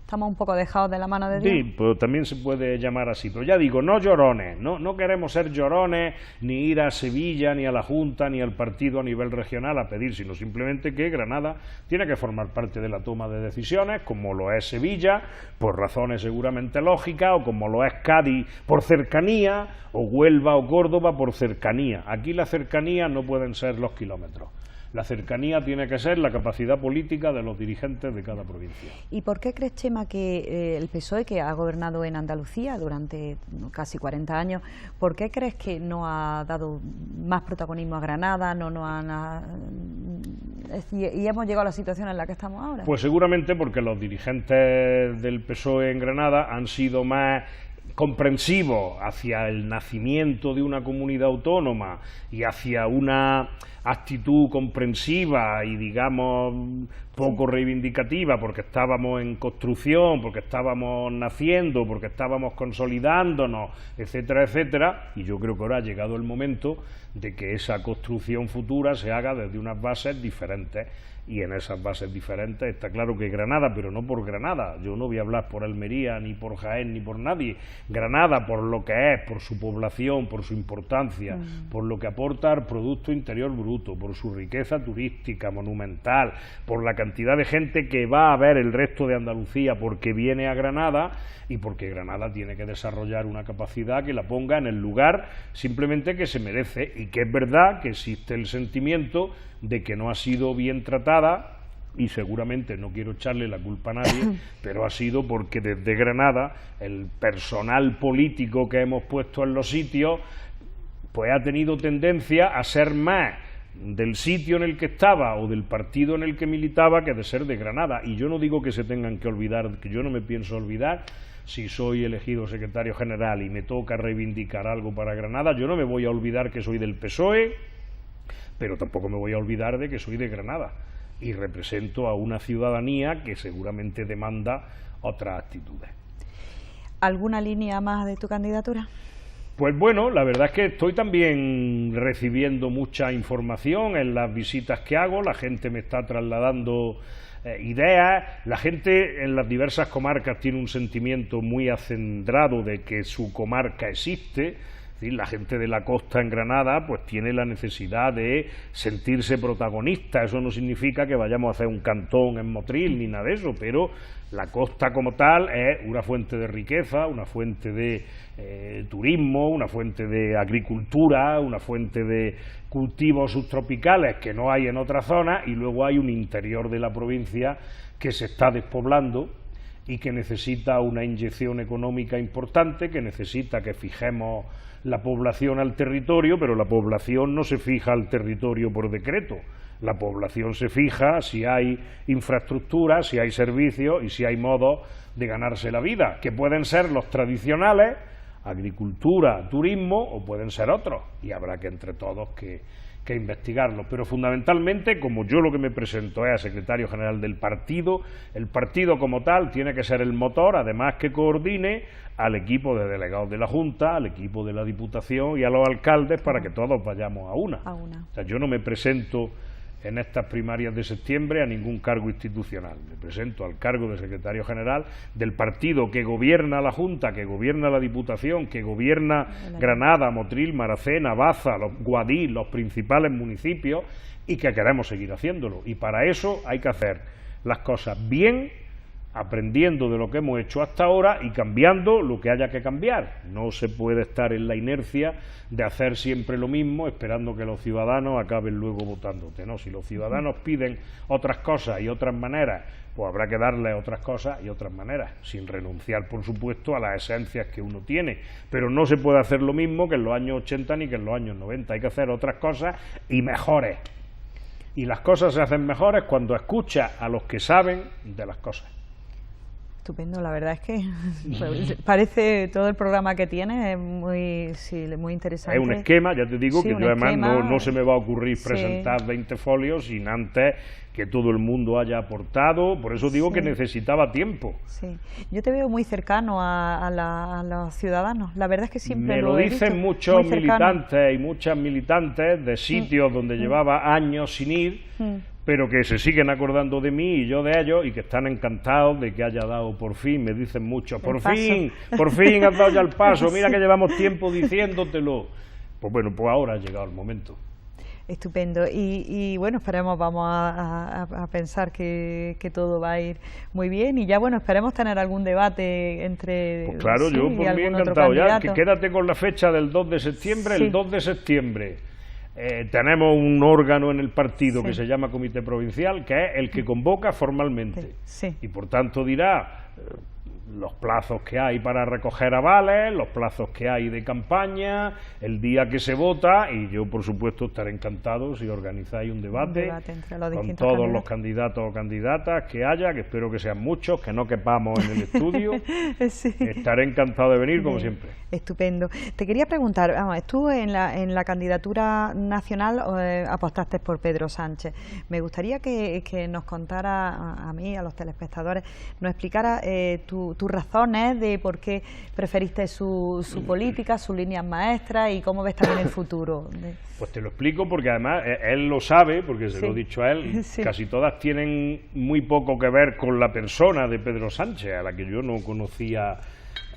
Estamos un poco dejados de la mano de Dios. Sí, pero también se puede llamar así. Pero ya digo, no llorones, no queremos ser llorones, ni ir a Sevilla, ni a la Junta, ni al partido a nivel regional a pedir, sino simplemente que Granada tiene que formar parte de la toma de decisiones, como lo es Sevilla, por razones seguramente lógicas, o como lo es Cádiz por cercanía, o Huelva o Córdoba por cercanía. Aquí la cercanía no pueden ser los kilómetros. La cercanía tiene que ser la capacidad política de los dirigentes de cada provincia. ¿Y por qué crees, Chema, que el PSOE, que ha gobernado en Andalucía durante casi 40 años, por qué crees que no ha dado más protagonismo a Granada, y hemos llegado a la situación en la que estamos ahora? Pues seguramente porque los dirigentes del PSOE en Granada han sido más comprensivos hacia el nacimiento de una comunidad autónoma y hacia una actitud comprensiva y, digamos, poco reivindicativa, porque estábamos en construcción, porque estábamos naciendo, porque estábamos consolidándonos, etcétera, etcétera, y yo creo que ahora ha llegado el momento de que esa construcción futura se haga desde unas bases diferentes, y en esas bases diferentes está claro que Granada, pero no por Granada, yo no voy a hablar por Almería, ni por Jaén, ni por nadie, Granada por lo que es, por su población, por su importancia, por lo que aporta al Producto Interior Bruto, por su riqueza turística, monumental, por la cantidad de gente que va a ver el resto de Andalucía porque viene a Granada, y porque Granada tiene que desarrollar una capacidad que la ponga en el lugar simplemente que se merece, y que es verdad que existe el sentimiento de que no ha sido bien tratada, y seguramente no quiero echarle la culpa a nadie, pero ha sido porque desde Granada el personal político que hemos puesto en los sitios pues ha tenido tendencia a ser más del sitio en el que estaba o del partido en el que militaba que de ser de Granada. Y yo no digo que se tengan que olvidar, que yo no me pienso olvidar. Si soy elegido secretario general y me toca reivindicar algo para Granada, yo no me voy a olvidar que soy del PSOE, pero tampoco me voy a olvidar de que soy de Granada y represento a una ciudadanía que seguramente demanda otras actitudes. ¿Alguna línea más de tu candidatura? Pues bueno, la verdad es que estoy también recibiendo mucha información en las visitas que hago, la gente me está trasladando ideas, la gente en las diversas comarcas tiene un sentimiento muy acendrado de que su comarca existe. decir, la gente de la costa en Granada pues tiene la necesidad de sentirse protagonista. Eso no significa que vayamos a hacer un cantón en Motril ni nada de eso, pero la costa como tal es una fuente de riqueza, una fuente de turismo, una fuente de agricultura, una fuente de cultivos subtropicales que no hay en otras zonas, y luego hay un interior de la provincia que se está despoblando y que necesita una inyección económica importante, que necesita que fijemos la población al territorio, pero la población no se fija al territorio por decreto. La población se fija si hay infraestructura, si hay servicios y si hay modos de ganarse la vida, que pueden ser los tradicionales, agricultura, turismo, o pueden ser otros, y habrá que entre todos que investigarlo. Pero fundamentalmente, como yo lo que me presento es a secretario general del partido, el partido como tal tiene que ser el motor, además que coordine al equipo de delegados de la Junta, al equipo de la Diputación y a los alcaldes para que todos vayamos a una. O sea, yo no me presento en estas primarias de septiembre a ningún cargo institucional, me presento al cargo de secretario general del partido que gobierna la Junta, que gobierna la Diputación, que gobierna Granada, Motril, Maracena, Baza, Guadix, los principales municipios, y que queremos seguir haciéndolo. Y para eso hay que hacer las cosas bien, aprendiendo de lo que hemos hecho hasta ahora y cambiando lo que haya que cambiar. No se puede estar en la inercia de hacer siempre lo mismo esperando que los ciudadanos acaben luego votándote, ¿no? Si los ciudadanos piden otras cosas y otras maneras, pues habrá que darles otras cosas y otras maneras, sin renunciar, por supuesto, a las esencias que uno tiene. Pero no se puede hacer lo mismo que en los años 80 ni que en los años 90. Hay que hacer otras cosas y mejores. Y las cosas se hacen mejores cuando escuchas a los que saben de las cosas. Estupendo, la verdad es que parece todo el programa que tiene muy interesante. Es un esquema, ya te digo, sí, que yo además no se me va a ocurrir presentar 20 folios sin antes que todo el mundo haya aportado, por eso digo que necesitaba tiempo. Sí, yo te veo muy cercano a los ciudadanos, la verdad es que siempre me lo dicen muchos militantes y muchas militantes de sitios donde llevaba años sin ir, pero que se siguen acordando de mí y yo de ellos, y que están encantados de que haya dado por fin, me dicen muchos, por fin has dado ya el paso, mira que llevamos tiempo diciéndotelo. Pues bueno, pues ahora ha llegado el momento. Estupendo, y bueno, esperemos, vamos a pensar que todo va a ir muy bien, y ya bueno, esperemos tener algún debate entre... Pues claro, yo por mí encantado, ya, que quédate con la fecha del 2 de septiembre, el 2 de septiembre. Tenemos un órgano en el partido que se llama Comité Provincial, que es el que convoca formalmente, y por tanto dirá los plazos que hay para recoger avales, los plazos que hay de campaña, el día que se vota, y yo por supuesto estaré encantado si organizáis un debate con todos los candidatos o candidatas que haya, que espero que sean muchos, que no quepamos en el estudio. Estaré encantado de venir como siempre. Estupendo. Te quería preguntar, vamos, tú en la candidatura nacional apostaste por Pedro Sánchez. Me gustaría que nos contara a mí, a los telespectadores, nos explicara tus razones de por qué preferiste su política, sus líneas maestras, y cómo ves también el futuro. Pues te lo explico porque además él lo sabe, porque se lo he dicho a él, casi todas tienen muy poco que ver con la persona de Pedro Sánchez, a la que yo no conocía.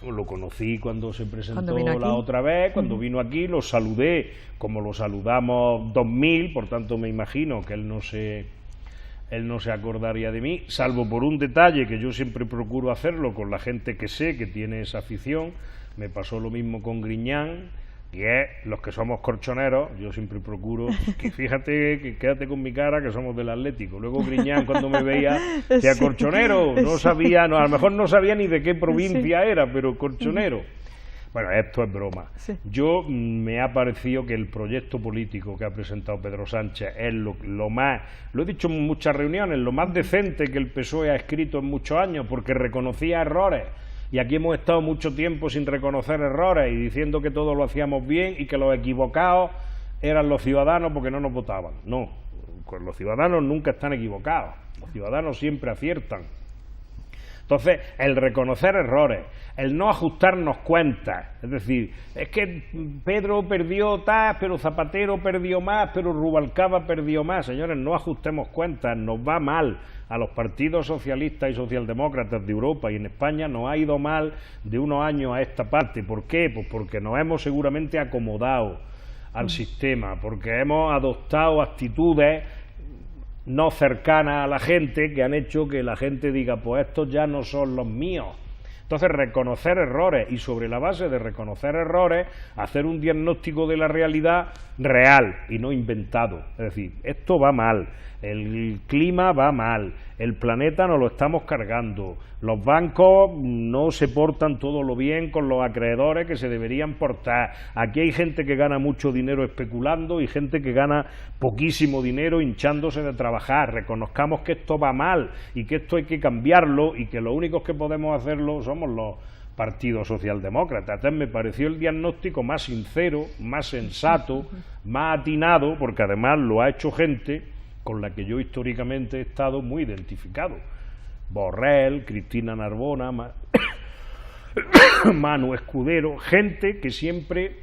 Lo conocí cuando se presentó la otra vez, cuando vino aquí, lo saludé como lo saludamos 2000, por tanto me imagino que él no se acordaría de mí, salvo por un detalle que yo siempre procuro hacerlo con la gente que sé que tiene esa afición. Me pasó lo mismo con Griñán, y es los que somos corchoneros, yo siempre procuro que fíjate, que quédate con mi cara, que somos del Atlético. Luego Griñán, cuando me veía, decía corchonero, no sabía, a lo mejor no sabía ni de qué provincia era, pero corchonero. Bueno, esto es broma. Yo me ha parecido que el proyecto político que ha presentado Pedro Sánchez es lo más, lo he dicho en muchas reuniones, lo más decente que el PSOE ha escrito en muchos años, porque reconocía errores. Y aquí hemos estado mucho tiempo sin reconocer errores y diciendo que todo lo hacíamos bien y que los equivocados eran los ciudadanos porque no nos votaban. No, pues los ciudadanos nunca están equivocados, los ciudadanos siempre aciertan. Entonces, el reconocer errores, el no ajustarnos cuentas, es decir, es que Pedro perdió tal, pero Zapatero perdió más, pero Rubalcaba perdió más. Señores, no ajustemos cuentas, nos va mal. A los partidos socialistas y socialdemócratas de Europa y en España nos ha ido mal de unos años a esta parte. ¿Por qué? Pues porque nos hemos seguramente acomodado al sistema, porque hemos adoptado actitudes no cercanas a la gente que han hecho que la gente diga, pues estos ya no son los míos. Entonces, reconocer errores y sobre la base de reconocer errores, hacer un diagnóstico de la realidad real y no inventado. Es decir, esto va mal, el clima va mal, el planeta nos lo estamos cargando, los bancos no se portan todo lo bien con los acreedores que se deberían portar, aquí hay gente que gana mucho dinero especulando y gente que gana poquísimo dinero hinchándose de trabajar. Reconozcamos que esto va mal y que esto hay que cambiarlo y que los únicos que podemos hacerlo somos los partidos socialdemócratas. Entonces me pareció el diagnóstico más sincero, más sensato, más atinado, porque además lo ha hecho gente con la que yo históricamente he estado muy identificado. Borrell, Cristina Narbona, Manu Escudero, gente que siempre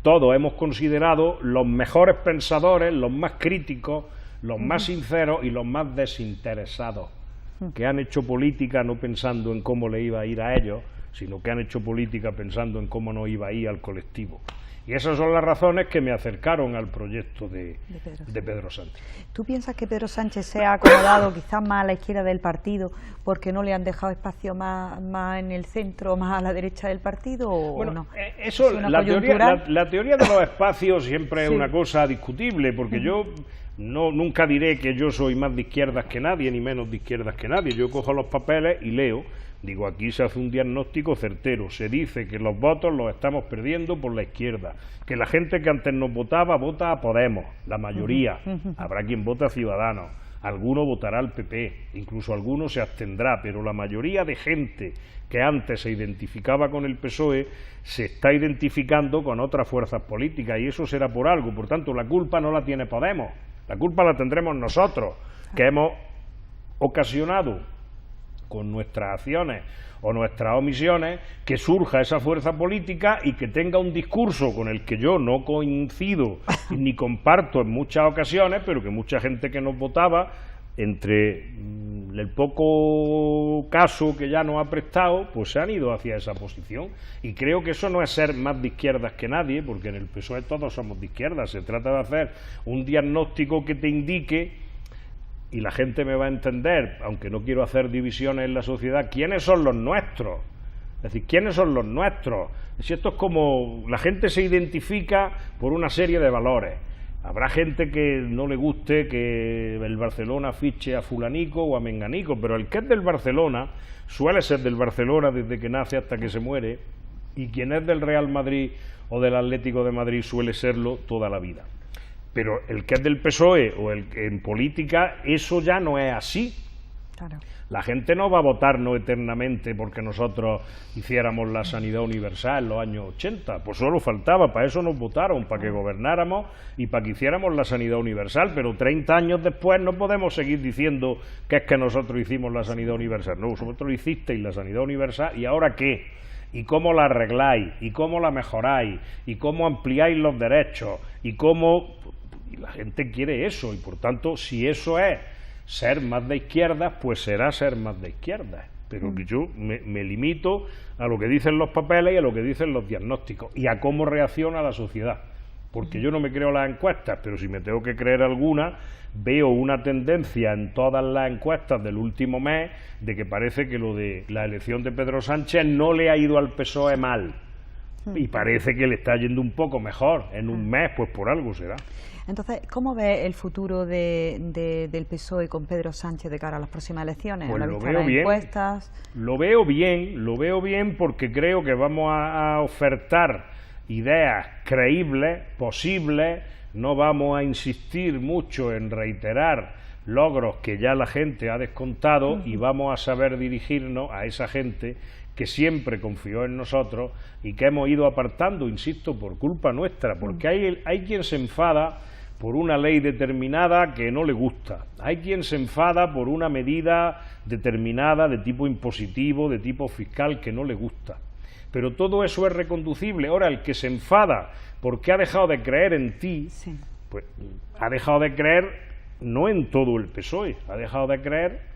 todos hemos considerado los mejores pensadores, los más críticos, los más sinceros y los más desinteresados, que han hecho política no pensando en cómo le iba a ir a ellos, sino que han hecho política pensando en cómo no iba a ir al colectivo. Y esas son las razones que me acercaron al proyecto de Pedro Sánchez. ¿Tú piensas que Pedro Sánchez se ha acomodado quizás más a la izquierda del partido porque no le han dejado espacio más en el centro, más a la derecha del partido? ¿O bueno, no? Eso, la teoría de los espacios siempre es una cosa discutible, porque yo nunca diré que yo soy más de izquierdas que nadie, ni menos de izquierdas que nadie. Yo cojo los papeles y leo. Digo, aquí se hace un diagnóstico certero, se dice que los votos los estamos perdiendo por la izquierda, que la gente que antes nos votaba, vota a Podemos, la mayoría, habrá quien vota a Ciudadanos, alguno votará al PP, incluso alguno se abstendrá, pero la mayoría de gente que antes se identificaba con el PSOE se está identificando con otras fuerzas políticas y eso será por algo. Por tanto, la culpa no la tiene Podemos, la culpa la tendremos nosotros, que hemos ocasionado con nuestras acciones o nuestras omisiones, que surja esa fuerza política y que tenga un discurso con el que yo no coincido ni comparto en muchas ocasiones, pero que mucha gente que nos votaba, entre el poco caso que ya nos ha prestado, pues se han ido hacia esa posición. Y creo que eso no es ser más de izquierdas que nadie, porque en el PSOE todos somos de izquierdas. Se trata de hacer un diagnóstico que te indique, y la gente me va a entender, aunque no quiero hacer divisiones en la sociedad, quiénes son los nuestros. Es decir, quiénes son los nuestros. Si esto es como la gente se identifica por una serie de valores. Habrá gente que no le guste que el Barcelona fiche a fulanico o a menganico, pero el que es del Barcelona suele ser del Barcelona desde que nace hasta que se muere, y quien es del Real Madrid o del Atlético de Madrid suele serlo toda la vida. Pero el que es del PSOE o el que en política, eso ya no es así. Claro. La gente no va a votarnos eternamente porque nosotros hiciéramos la sanidad universal en los años 80. Pues solo faltaba, para eso nos votaron, para que gobernáramos y para que hiciéramos la sanidad universal. Pero 30 años después no podemos seguir diciendo que es que nosotros hicimos la sanidad universal. No, vosotros hicisteis la sanidad universal, ¿y ahora qué? ¿Y cómo la arregláis? ¿Y cómo la mejoráis? ¿Y cómo ampliáis los derechos? ¿Y cómo...? Y la gente quiere eso, y por tanto, si eso es ser más de izquierdas, pues será ser más de izquierdas. Pero yo me limito a lo que dicen los papeles y a lo que dicen los diagnósticos, y a cómo reacciona la sociedad. Porque yo no me creo las encuestas, pero si me tengo que creer alguna, veo una tendencia en todas las encuestas del último mes de que parece que lo de la elección de Pedro Sánchez no le ha ido al PSOE mal. Y parece que le está yendo un poco mejor. En un mes, pues por algo será. Entonces, ¿cómo ve el futuro del PSOE con Pedro Sánchez de cara a las próximas elecciones? Pues lo veo bien. Lo veo bien porque creo que vamos a ofertar ideas creíbles, posibles. No vamos a insistir mucho en reiterar logros que ya la gente ha descontado y vamos a saber dirigirnos a esa gente que siempre confió en nosotros y que hemos ido apartando, insisto, por culpa nuestra, porque hay quien se enfada por una ley determinada que no le gusta, hay quien se enfada por una medida determinada de tipo impositivo, de tipo fiscal que no le gusta. Pero todo eso es reconducible. Ahora, el que se enfada porque ha dejado de creer en ti, sí, pues ha dejado de creer no en todo el PSOE, ha dejado de creer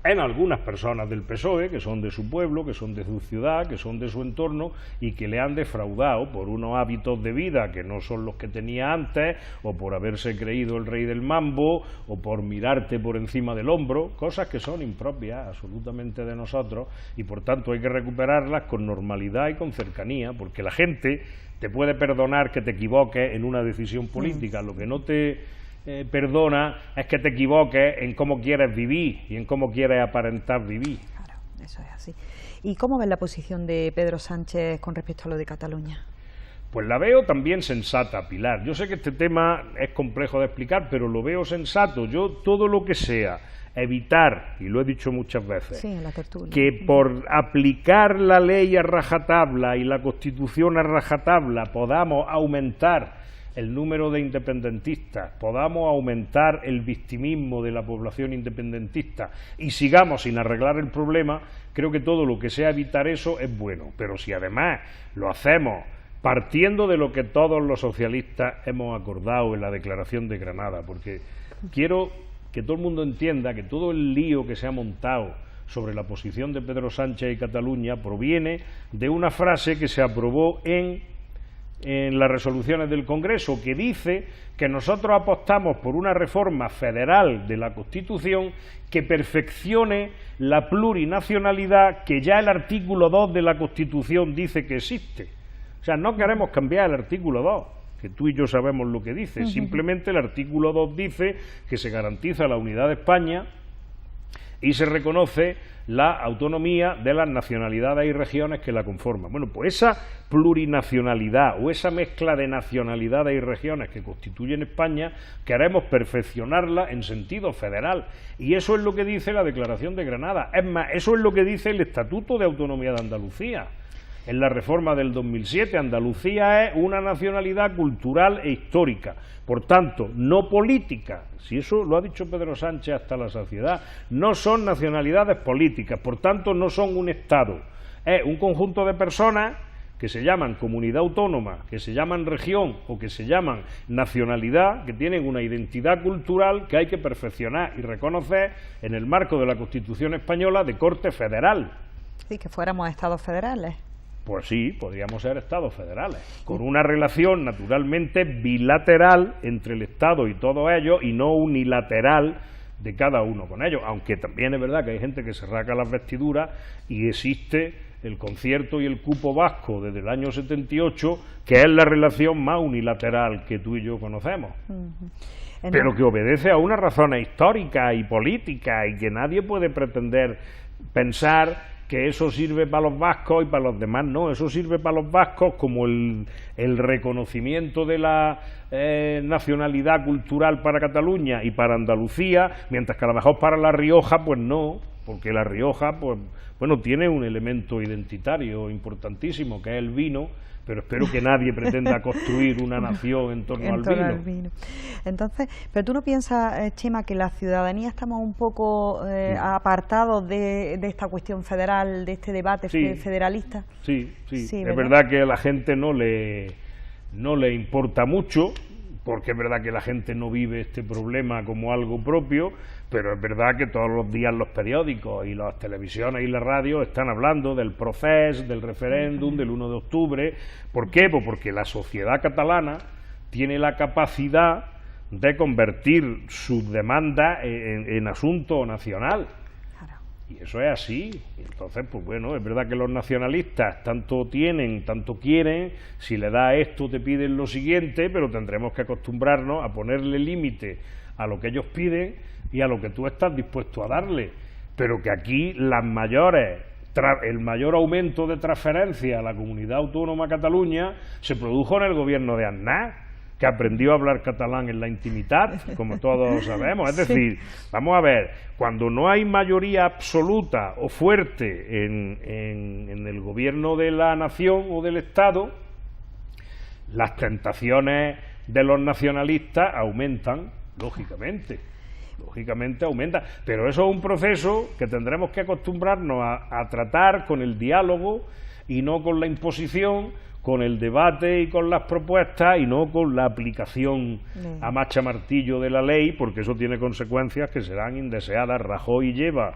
en algunas personas del PSOE, que son de su pueblo, que son de su ciudad, que son de su entorno, y que le han defraudado por unos hábitos de vida que no son los que tenía antes, o por haberse creído el rey del mambo, o por mirarte por encima del hombro, cosas que son impropias absolutamente de nosotros, y por tanto hay que recuperarlas con normalidad y con cercanía, porque la gente te puede perdonar que te equivoques en una decisión política, lo que no te perdona es que te equivoques en cómo quieres vivir y en cómo quieres aparentar vivir. Claro, eso es así. ¿Y cómo ves la posición de Pedro Sánchez con respecto a lo de Cataluña? Pues la veo también sensata, Pilar. Yo sé que este tema es complejo de explicar, pero lo veo sensato. Yo todo lo que sea evitar, y lo he dicho muchas veces, sí, en la tertulia, que por aplicar la ley a rajatabla y la Constitución a rajatabla podamos aumentar el número de independentistas, podamos aumentar el victimismo de la población independentista y sigamos sin arreglar el problema, creo que todo lo que sea evitar eso es bueno. Pero si además lo hacemos partiendo de lo que todos los socialistas hemos acordado en la Declaración de Granada, porque quiero que todo el mundo entienda que todo el lío que se ha montado sobre la posición de Pedro Sánchez y Cataluña proviene de una frase que se aprobó en las resoluciones del Congreso, que dice que nosotros apostamos por una reforma federal de la Constitución que perfeccione la plurinacionalidad que ya el artículo 2 de la Constitución dice que existe. O sea, no queremos cambiar el artículo 2, que tú y yo sabemos lo que dice, simplemente el artículo 2 dice que se garantiza la unidad de España y se reconoce la autonomía de las nacionalidades y regiones que la conforman. Bueno, pues esa plurinacionalidad o esa mezcla de nacionalidades y regiones que constituyen España, queremos perfeccionarla en sentido federal. Y eso es lo que dice la Declaración de Granada. Es más, eso es lo que dice el Estatuto de Autonomía de Andalucía. En la reforma del 2007, Andalucía es una nacionalidad cultural e histórica, por tanto, no política, si eso lo ha dicho Pedro Sánchez hasta la saciedad, no son nacionalidades políticas, por tanto no son un Estado, es un conjunto de personas que se llaman comunidad autónoma, que se llaman región o que se llaman nacionalidad, que tienen una identidad cultural que hay que perfeccionar y reconocer en el marco de la Constitución española de corte federal. Sí, que fuéramos Estados federales. Pues sí, podríamos ser estados federales, con una relación naturalmente bilateral entre el Estado y todos ellos y no unilateral de cada uno con ellos, aunque también es verdad que hay gente que se rasga las vestiduras y existe el concierto y el cupo vasco desde el año 78, que es la relación más unilateral que tú y yo conocemos. Pero que obedece a unas razones históricas y políticas y que nadie puede pretender pensar que eso sirve para los vascos y para los demás no, eso sirve para los vascos como el reconocimiento de la nacionalidad cultural para Cataluña y para Andalucía, mientras que a lo mejor para La Rioja pues no, porque La Rioja pues bueno tiene un elemento identitario importantísimo que es el vino, pero espero que nadie pretenda construir una nación en torno al vino. Entonces, pero tú no piensas, Chema, que la ciudadanía estamos un poco apartados de esta cuestión federal, de este debate federalista. Sí, es verdad que a la gente no le importa mucho, porque es verdad que la gente no vive este problema como algo propio, pero es verdad que todos los días los periódicos y las televisiones y la radio están hablando del proceso, del referéndum, del 1 de octubre. ¿Por qué? Pues porque la sociedad catalana tiene la capacidad de convertir sus demandas en asunto nacional. Y eso es así. Entonces, pues bueno, es verdad que los nacionalistas tanto tienen, tanto quieren, si le da esto te piden lo siguiente, pero tendremos que acostumbrarnos a ponerle límite a lo que ellos piden y a lo que tú estás dispuesto a darle. Pero que aquí el mayor aumento de transferencia a la Comunidad Autónoma de Cataluña se produjo en el gobierno de Aznar, que aprendió a hablar catalán en la intimidad, como todos sabemos. Es decir, vamos a ver, cuando no hay mayoría absoluta o fuerte en el gobierno de la nación o del Estado, las tentaciones de los nacionalistas aumentan, lógicamente aumenta, pero eso es un proceso que tendremos que acostumbrarnos a tratar con el diálogo y no con la imposición, con el debate y con las propuestas y no con la aplicación a macha martillo de la ley, porque eso tiene consecuencias que serán indeseadas. Rajoy lleva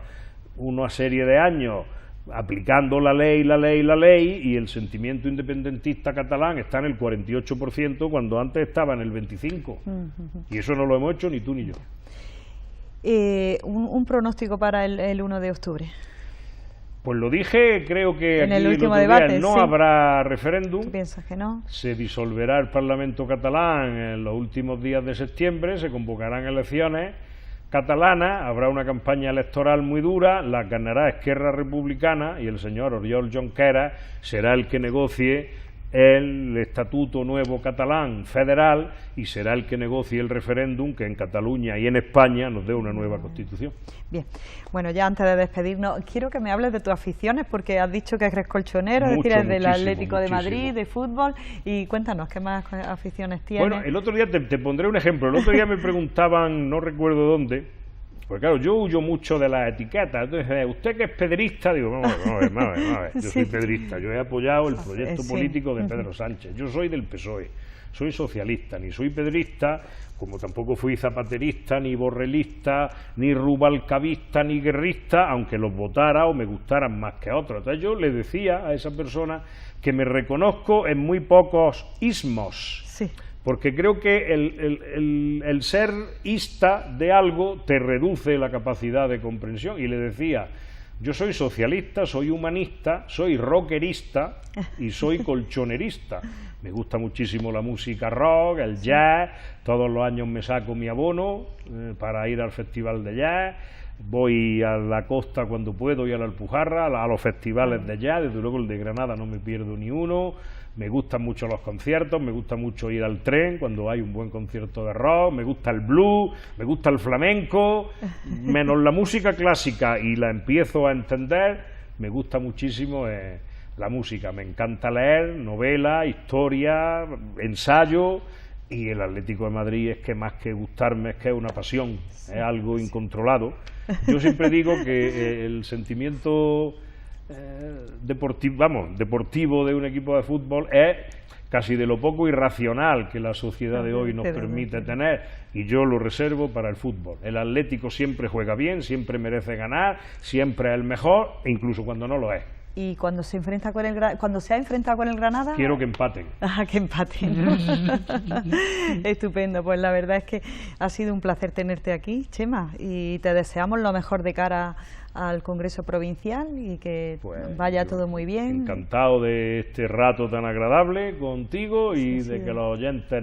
una serie de años aplicando la ley, y el sentimiento independentista catalán está en el 48% cuando antes estaba en el 25%. Y eso no lo hemos hecho ni tú ni yo. Un pronóstico para el 1 de octubre. Pues lo dije, creo que en aquí el último el otro día debate, no sí. habrá referéndum. ¿Tú piensas que no? Se disolverá el Parlamento catalán en los últimos días de septiembre, se convocarán elecciones catalanas, habrá una campaña electoral muy dura, la ganará Esquerra Republicana y el señor Oriol Junqueras será el que negocie el estatuto nuevo catalán federal y será el que negocie el referéndum que en Cataluña y en España nos dé una nueva constitución. Bien, bueno, ya antes de despedirnos, quiero que me hables de tus aficiones, porque has dicho que eres colchonero, es decir, eres del Atlético de Madrid, de fútbol, y cuéntanos, ¿qué más aficiones tienes? Bueno, el otro día te pondré un ejemplo. El otro día me preguntaban, no recuerdo dónde, porque claro, yo huyo mucho de las etiquetas. Entonces, ¿usted que es pedrista? Digo, vamos a ver, yo soy pedrista, yo he apoyado el proyecto político de Pedro Sánchez, yo soy del PSOE, soy socialista, ni soy pedrista, como tampoco fui zapaterista, ni borrelista, ni rubalcabista, ni guerrista, aunque los votara o me gustaran más que a otros. Entonces yo le decía a esa persona que me reconozco en muy pocos ismos. Sí. Porque creo que el ser ista de algo te reduce la capacidad de comprensión. Y le decía, yo soy socialista, soy humanista, soy rockerista y soy colchonerista. Me gusta muchísimo la música rock, el jazz, todos los años me saco mi abono para ir al festival de jazz, voy a la costa cuando puedo y a la Alpujarra, a los festivales de jazz, desde luego el de Granada no me pierdo ni uno. Me gustan mucho los conciertos, me gusta mucho ir al tren cuando hay un buen concierto de rock, me gusta el blues, me gusta el flamenco, menos la música clásica, y la empiezo a entender, me gusta muchísimo la música. Me encanta leer novela, historia, ensayo, y el Atlético de Madrid es que más que gustarme es que es una pasión, es algo incontrolado. Yo siempre digo que el sentimiento deportivo de un equipo de fútbol es casi de lo poco irracional que la sociedad de hoy nos permite tener, y yo lo reservo para el fútbol. El Atlético siempre juega bien, siempre merece ganar, siempre es el mejor, incluso cuando no lo es. Y cuando se enfrenta cuando se ha enfrentado con el Granada, quiero que empaten. Que empaten. Estupendo, pues la verdad es que ha sido un placer tenerte aquí, Chema, y te deseamos lo mejor de cara al Congreso Provincial y que vaya todo muy bien. Encantado de este rato tan agradable contigo y de que los oyentes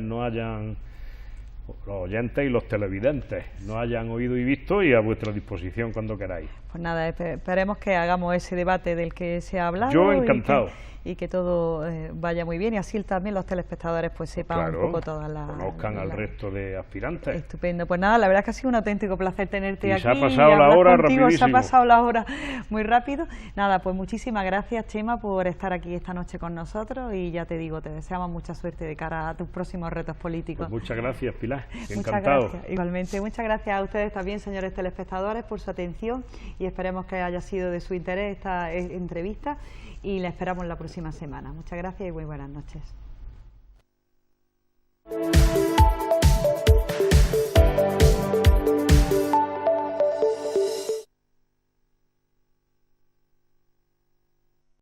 y los televidentes no hayan oído y visto, y a vuestra disposición cuando queráis. Pues nada, esperemos que hagamos ese debate del que se ha hablado. Yo encantado. Y que todo vaya muy bien, y así también los telespectadores pues sepan un poco todas las... conozcan al resto de aspirantes. Estupendo, pues nada, la verdad es que ha sido un auténtico placer tenerte aquí. Se ha pasado la hora rapidísimo. Se ha pasado la hora muy rápido. Nada, pues muchísimas gracias, Chema, por estar aquí esta noche con nosotros, y ya te digo, te deseamos mucha suerte de cara a tus próximos retos políticos. Pues muchas gracias, Pilar, encantado. Muchas gracias. Igualmente, muchas gracias a ustedes también, señores telespectadores, por su atención, y esperemos que haya sido de su interés esta entrevista, y la esperamos la próxima semana. Muchas gracias y muy buenas noches.